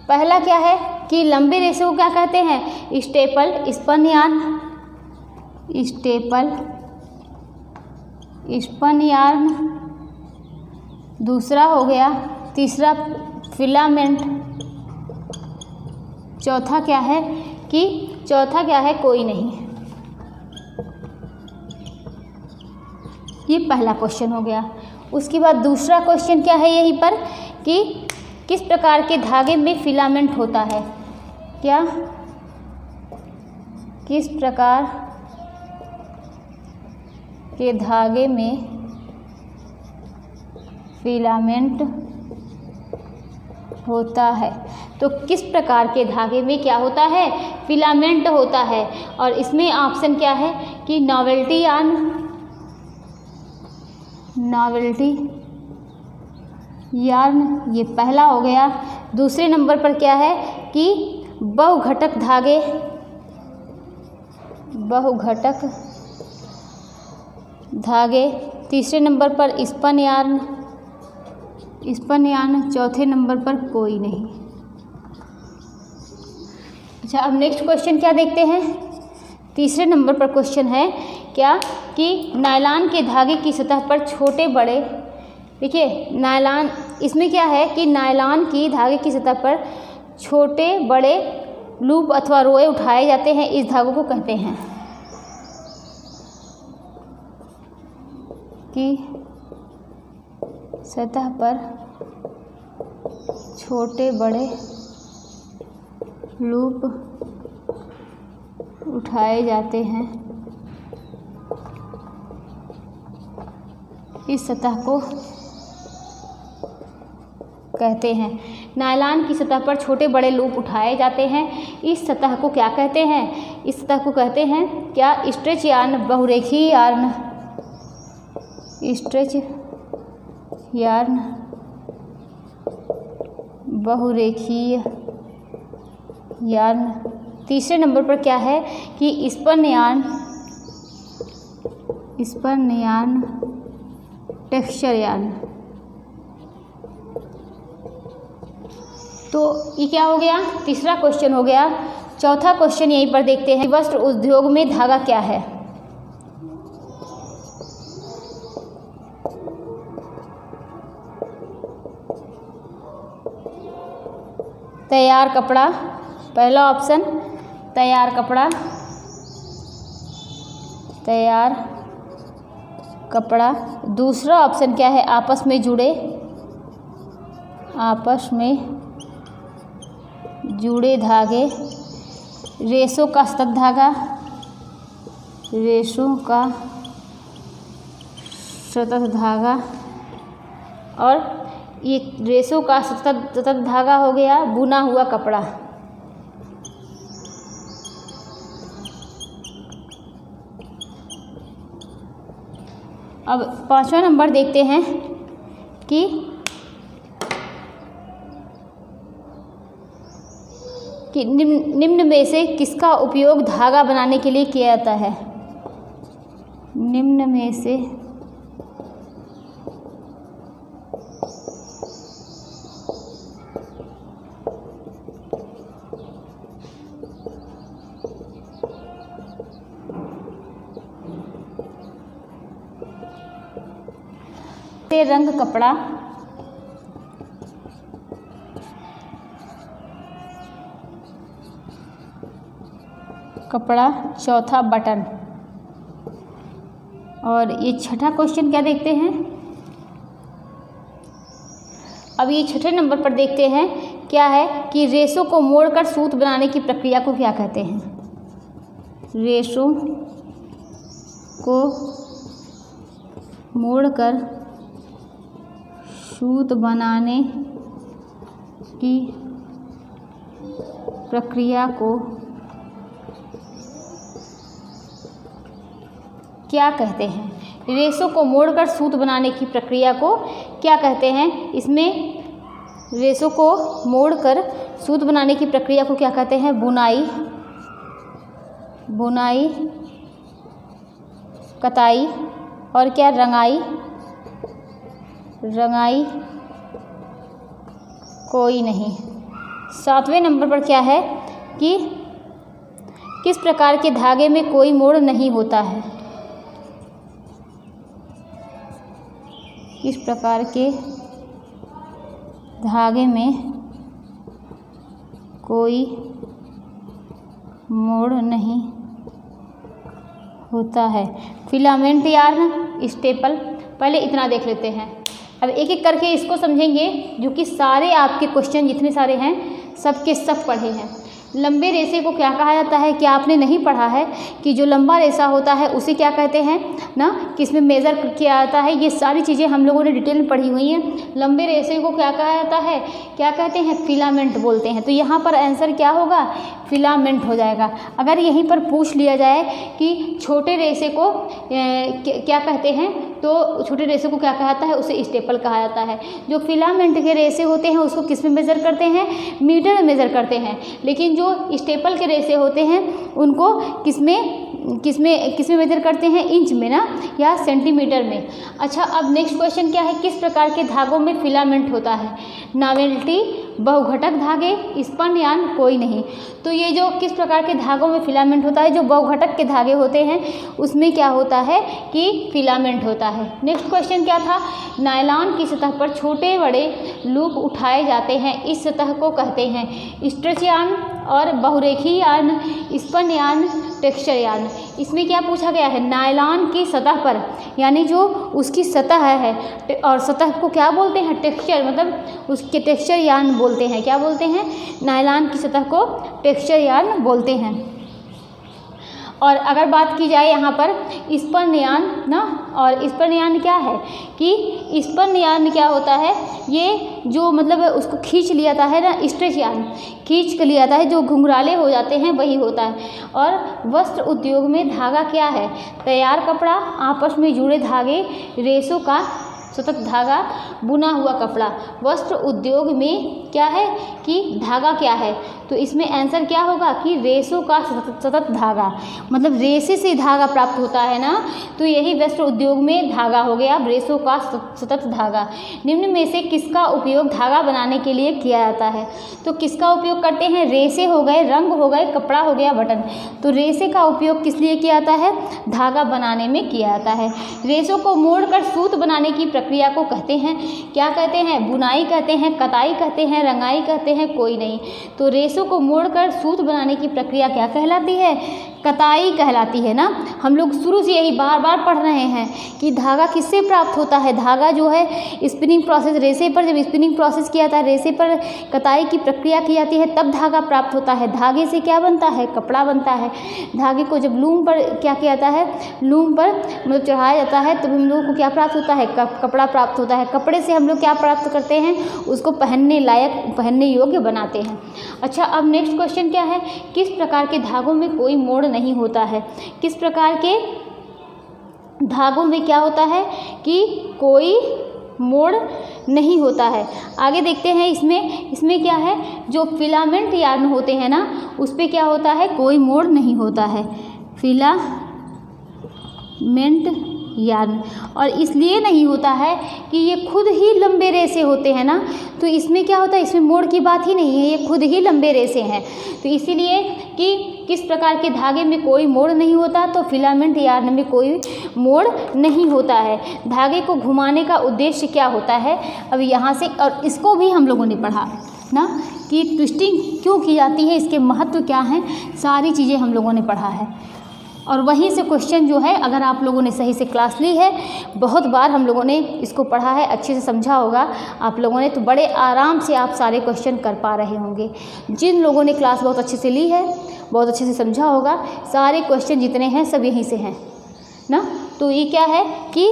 पहला क्या है कि लंबे रेशे को क्या कहते हैं? Staple spun yarn, staple spun yarn. दूसरा हो गया, तीसरा फिलामेंट। चौथा क्या है कोई नहीं। ये पहला क्वेश्चन हो गया। उसके बाद दूसरा क्वेश्चन क्या है यहीं पर कि किस प्रकार के धागे में फिलामेंट होता है? क्या? किस प्रकार के धागे में फिलामेंट होता है? तो किस प्रकार के धागे में क्या होता है? फिलामेंट होता है। और इसमें ऑप्शन क्या है कि नॉवेल्टी यार्न, ये पहला हो गया। दूसरे नंबर पर क्या है कि बहुघटक धागे। तीसरे नंबर पर स्पन यार्न। चौथे नंबर पर कोई नहीं। अच्छा, अब नेक्स्ट क्वेश्चन क्या देखते हैं? तीसरे नंबर पर क्वेश्चन है क्या कि नायलॉन के धागे की सतह पर छोटे बड़े, देखिए नायलॉन, इसमें क्या है कि नायलॉन की धागे की सतह पर छोटे बड़े लूप अथवा रोए उठाए जाते हैं। इस धागों को कहते हैं कि सतह पर छोटे बड़े लूप उठाए जाते हैं। इस सतह को कहते हैं, नायलॉन की सतह पर छोटे बड़े लूप उठाए जाते हैं। इस सतह को क्या कहते हैं? इस सतह को कहते हैं क्या? स्ट्रेच यार्न, बहुरेखीय यार्न। स्ट्रेच यार्न, बहुरेखीय यार्न। तीसरे नंबर पर क्या है कि स्पन यार्न, टेक्सचर यार्न। तो ये क्या हो गया? तीसरा क्वेश्चन हो गया। चौथा क्वेश्चन यहीं पर देखते हैं, वस्त्र उद्योग में धागा क्या है? तैयार कपड़ा, पहला ऑप्शन तैयार कपड़ा, तैयार कपड़ा। दूसरा ऑप्शन क्या है? आपस में जुड़े, आपस में जुड़े धागे, रेशों का सतत धागा, रेशों का सतत धागा। और ये रेशों का सतत धागा हो गया बुना हुआ कपड़ा। अब पांचवा नंबर देखते हैं कि निम्न में से किसका उपयोग धागा बनाने के लिए किया जाता है? निम्न में से रंग कपड़ा, कपड़ा। चौथा बटन। और ये छठा क्वेश्चन क्या देखते हैं? अब ये छठे नंबर पर देखते हैं क्या है कि रेशों को मोड़कर सूत बनाने की प्रक्रिया को क्या कहते हैं? रेशों को मोड़कर सूत बनाने की प्रक्रिया को क्या कहते हैं? रेशों को मोड़कर सूत बनाने की प्रक्रिया को क्या कहते हैं? इसमें रेशों को मोड़कर सूत बनाने की प्रक्रिया को क्या कहते हैं? बुनाई, बुनाई, कताई और क्या? रंगाई, रंगाई कोई नहीं। सातवें नंबर पर क्या है कि किस प्रकार के धागे में कोई मोड़ नहीं होता है? किस प्रकार के धागे में कोई मोड़ नहीं होता है? Filament yarn, staple. पहले इतना देख लेते हैं, अब एक एक करके इसको समझेंगे, जो कि सारे आपके क्वेश्चन जितने सारे हैं सबके सब पढ़े हैं। लंबे रेशे को क्या कहा जाता है? क्या आपने नहीं पढ़ा है कि जो लंबा रेशा होता है उसे क्या कहते हैं ना, किसमें मेज़र किया जाता है? ये सारी चीज़ें हम लोगों ने डिटेल में पढ़ी हुई हैं। लंबे रेशे को क्या कहा जाता है? क्या कहते हैं? फिलामेंट बोलते हैं। तो यहाँ पर आंसर क्या होगा? फिलामेंट हो जाएगा। अगर यहीं पर पूछ लिया जाए कि छोटे रेशे को क्या कहते हैं, तो छोटे रेशे को क्या कहा जाता है? उसे स्टेपल कहा जाता है। जो फिलामेंट के रेशे होते हैं उसको किस में मेज़र करते हैं? मीटर में मेज़र करते हैं। लेकिन जो स्टेपल के रेशे होते हैं उनको किसमें मेज़र करते हैं? इंच में ना, या सेंटीमीटर में। अच्छा, अब नेक्स्ट क्वेश्चन क्या है? किस प्रकार के धागों में फिलामेंट होता है? नॉवेल्टी, बहुघटक धागे, स्पन यार्न कोई नहीं। तो ये जो किस प्रकार के धागों में फिलामेंट होता है, जो बहुघटक के धागे होते हैं उसमें क्या होता है कि फिलामेंट होता है। नेक्स्ट क्वेश्चन क्या था? नायलॉन की सतह पर छोटे बड़े लूप उठाए जाते हैं, इस सतह को कहते हैं स्ट्रेच यार्न और बहुरेखीय yarn, spun yarn, texture yarn. इसमें क्या पूछा गया है? नायलॉन की सतह पर, यानी जो उसकी सतह है, और सतह को क्या बोलते हैं? टेक्सचर, मतलब उसके टेक्सचर यार्न बोलते हैं। क्या बोलते हैं? नायलॉन की सतह को टेक्सचर यार्न बोलते हैं। और अगर बात की जाए यहाँ पर स्पन यार्न ना, और स्पन यार्न क्या है कि स्पन यार्न क्या होता है? ये जो मतलब उसको खींच लिया जाता है ना, स्ट्रेच यार्न खींच कर लिया जाता है, जो घुंघराले हो जाते हैं वही होता है। और वस्त्र उद्योग में धागा क्या है? तैयार कपड़ा, आपस में जुड़े धागे, रेशों का सतत धागा, बुना हुआ कपड़ा। वस्त्र उद्योग में क्या है कि धागा क्या है? तो इसमें आंसर क्या होगा कि रेशों का सतत धागा, मतलब रेशे से धागा प्राप्त होता है ना, तो यही वस्त्र उद्योग में धागा हो गया रेशों का सतत धागा। निम्न में से किसका उपयोग धागा बनाने के लिए किया जाता है? तो किसका उपयोग करते हैं? रेशे हो गए, रंग हो गए, कपड़ा हो गया, बटन। तो रेशे का उपयोग किस लिए किया जाता है? धागा बनाने में किया जाता है। रेशों को मोड़कर सूत बनाने की प्रक्रिया को कहते हैं, क्या कहते हैं? बुनाई कहते हैं, कताई कहते हैं, रंगाई कहते हैं, कोई नहीं। तो रेशों को मोड़कर सूत बनाने की प्रक्रिया क्या कहलाती है? कताई कहलाती है ना। हम लोग शुरू से यही बार बार पढ़ रहे हैं कि धागा किससे प्राप्त होता है? धागा जो है स्पिनिंग प्रोसेस, रेशे पर जब स्पिनिंग प्रोसेस किया जाता है, रेशे पर कताई की प्रक्रिया की जाती है, तब धागा प्राप्त होता है। धागे से क्या बनता है? कपड़ा बनता है। धागे को जब लूम पर क्या किया जाता है? लूम पर मतलब चढ़ाया जाता है, तब हम लोगों को क्या प्राप्त होता है? कपड़ा प्राप्त होता है। कपड़े से हम लोग क्या प्राप्त करते हैं? उसको पहनने लायक, पहनने योग्य बनाते हैं। अच्छा, अब नेक्स्ट क्वेश्चन क्या है? किस प्रकार के धागों में कोई मोड़ नहीं होता है? किस प्रकार के धागों में क्या होता है कि कोई मोड़ नहीं होता है? आगे देखते हैं। इसमें क्या है? जो फिलामेंट यार्न होते हैं ना, उस पे क्या होता है? कोई मोड़ नहीं होता है, फिलामेंट यार्न। और इसलिए नहीं होता है कि ये खुद ही लंबे रेशे होते हैं ना, तो इसमें क्या होता है? इसमें मोड़ की बात ही नहीं है, ये खुद ही लंबे रेशे हैं। तो इसीलिए कि किस प्रकार के धागे में कोई मोड़ नहीं होता, तो फिलामेंट यार्न में कोई मोड़ नहीं होता है। धागे को घुमाने का उद्देश्य क्या होता है? अब यहाँ से, और इसको भी हम लोगों ने पढ़ा ना कि ट्विस्टिंग क्यों की जाती है, इसके महत्व क्या हैं, सारी चीज़ें हम लोगों ने पढ़ा है। और वहीं से क्वेश्चन जो है, अगर आप लोगों ने सही से क्लास ली है, बहुत बार हम लोगों ने इसको पढ़ा है, अच्छे से समझा होगा आप लोगों ने, तो बड़े आराम से आप सारे क्वेश्चन कर पा रहे होंगे। जिन लोगों ने क्लास बहुत अच्छे से ली है, बहुत अच्छे से समझा होगा, सारे क्वेश्चन जितने हैं सब यहीं से हैं ना। तो ये क्या है कि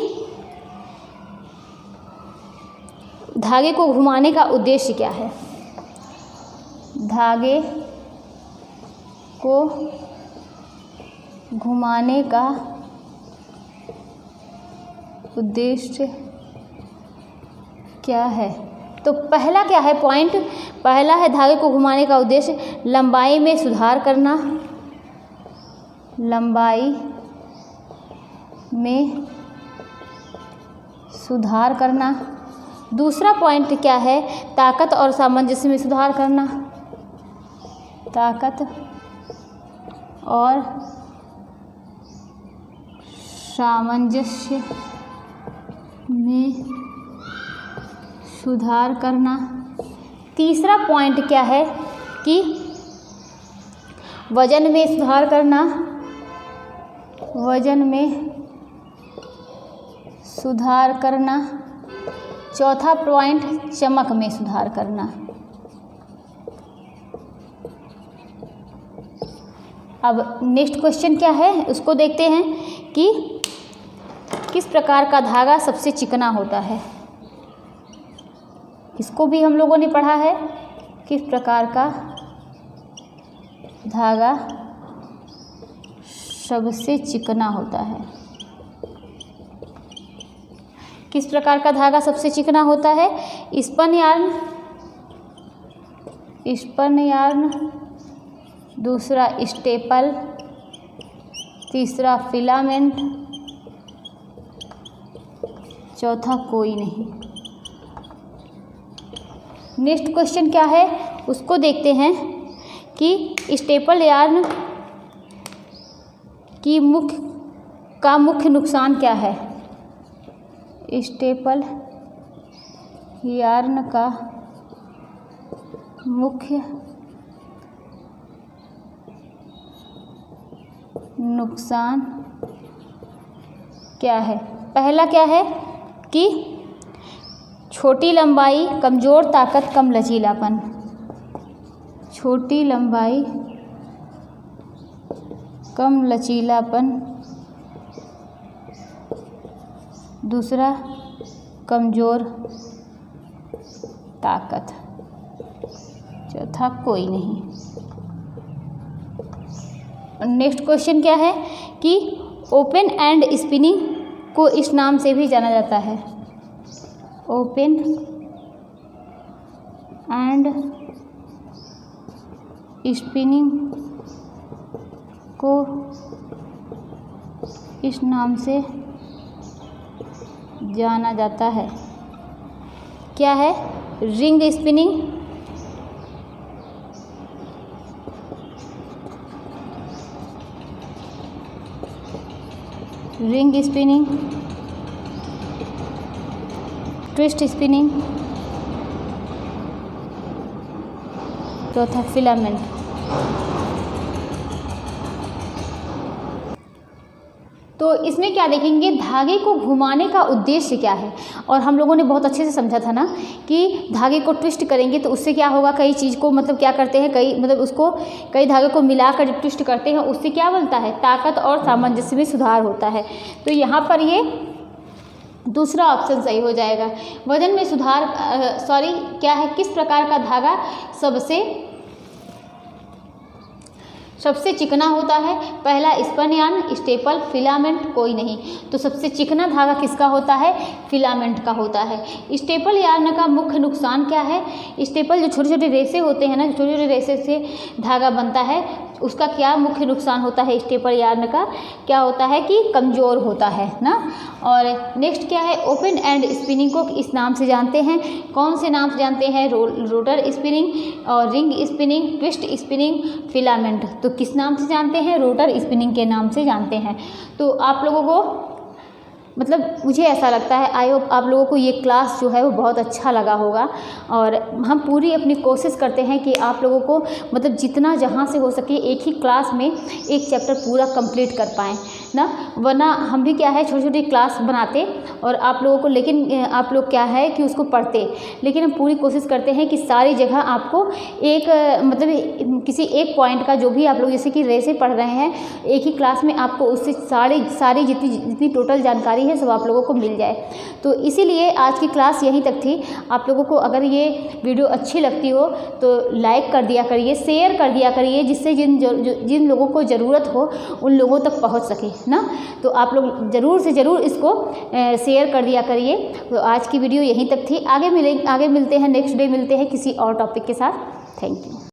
धागे को घुमाने का उद्देश्य क्या है? धागे को घुमाने का उद्देश्य क्या है? तो पहला क्या है पॉइंट? पहला है धागे को घुमाने का उद्देश्य लंबाई में सुधार करना, लंबाई में सुधार करना। दूसरा पॉइंट क्या है? ताकत और सामंजस्य में सुधार करना, ताकत और सामंजस्य में सुधार करना। तीसरा पॉइंट क्या है कि वजन में सुधार करना, वजन में सुधार करना। चौथा पॉइंट चमक में सुधार करना। अब नेक्स्ट क्वेश्चन क्या है उसको देखते हैं कि किस प्रकार का धागा सबसे चिकना होता है। इसको भी हम लोगों ने पढ़ा है, किस प्रकार का धागा सबसे चिकना होता है। किस प्रकार का धागा सबसे चिकना होता है? Spun yarn, spun yarn. दूसरा स्टेपल, तीसरा फिलामेंट, चौथा कोई नहीं। नेक्स्ट क्वेश्चन क्या है उसको देखते हैं कि स्टेपल यार्न की मुख्य नुकसान क्या है। स्टेपल यार्न का मुख्य नुकसान क्या है? पहला क्या है कि छोटी लंबाई, कमज़ोर ताकत, कम लचीलापन। छोटी लंबाई, कम लचीलापन। दूसरा कमज़ोर ताकत। चौथा कोई नहीं। नेक्स्ट क्वेश्चन क्या है कि ओपन एंड स्पिनिंग को इस नाम से भी जाना जाता है। ओपन एंड स्पिनिंग को इस नाम से जाना जाता है। क्या है? Ring spinning. Ring spinning, twist spinning, चौथा फिलामेंट। तो इसमें क्या देखेंगे, धागे को घुमाने का उद्देश्य क्या है। और हम लोगों ने बहुत अच्छे से समझा था ना कि धागे को ट्विस्ट करेंगे तो उससे क्या होगा, कई चीज़ को मतलब क्या करते हैं, कई धागे को मिलाकर जब ट्विस्ट करते हैं उससे क्या बनता है, ताकत और सामंजस्य में सुधार होता है। तो यहाँ पर ये दूसरा ऑप्शन सही हो जाएगा। वजन में सुधार क्या है, किस प्रकार का धागा सबसे चिकना होता है? पहला स्पन यार्न, स्टेपल, फिलामेंट, कोई नहीं। तो सबसे चिकना धागा किसका होता है? फिलामेंट का होता है। स्टेपल यार्न का मुख्य नुकसान क्या है? स्टेपल जो छोटे छोटे रेसे होते हैं ना, जो छोटे छोटे रेसे से धागा बनता है, उसका क्या मुख्य नुकसान होता है? स्टेपल यार्न का क्या होता है कि कमज़ोर होता है ना। और नेक्स्ट क्या है? ओपन एंड स्पिनिंग को इस नाम से जानते हैं। कौन से नाम से जानते हैं? रोटर स्पिनिंग और ring spinning, twist spinning, filament. तो किस नाम से जानते हैं? रोटर स्पिनिंग के नाम से जानते हैं। तो आप लोगों को मतलब मुझे ऐसा लगता है, आई होप आप लोगों को ये क्लास जो है वो बहुत अच्छा लगा होगा। और हम पूरी अपनी कोशिश करते हैं कि आप लोगों को मतलब जितना जहाँ से हो सके एक ही क्लास में एक चैप्टर पूरा कंप्लीट कर पाएँ ना। वरना हम भी क्या है, छोटी छोटी क्लास बनाते और आप लोगों को, लेकिन आप लोग क्या है कि उसको पढ़ते, लेकिन हम पूरी कोशिश करते हैं कि सारी जगह आपको एक मतलब किसी एक पॉइंट का, जो भी आप लोग जैसे कि रेसे पढ़ रहे हैं, एक ही क्लास में आपको उससे सारी जितनी टोटल जानकारी है सब आप लोगों को मिल जाए। तो इसीलिए आज की क्लास यहीं तक थी। आप लोगों को अगर ये वीडियो अच्छी लगती हो तो लाइक कर दिया करिए, शेयर कर दिया करिए, जिससे जिन लोगों को ज़रूरत हो उन लोगों तक पहुंच सके ना। तो आप लोग ज़रूर से ज़रूर इसको शेयर कर दिया करिए। तो आज की वीडियो यहीं तक थी। आगे मिलते हैं, नेक्स्ट डे मिलते हैं किसी और टॉपिक के साथ। Thank you.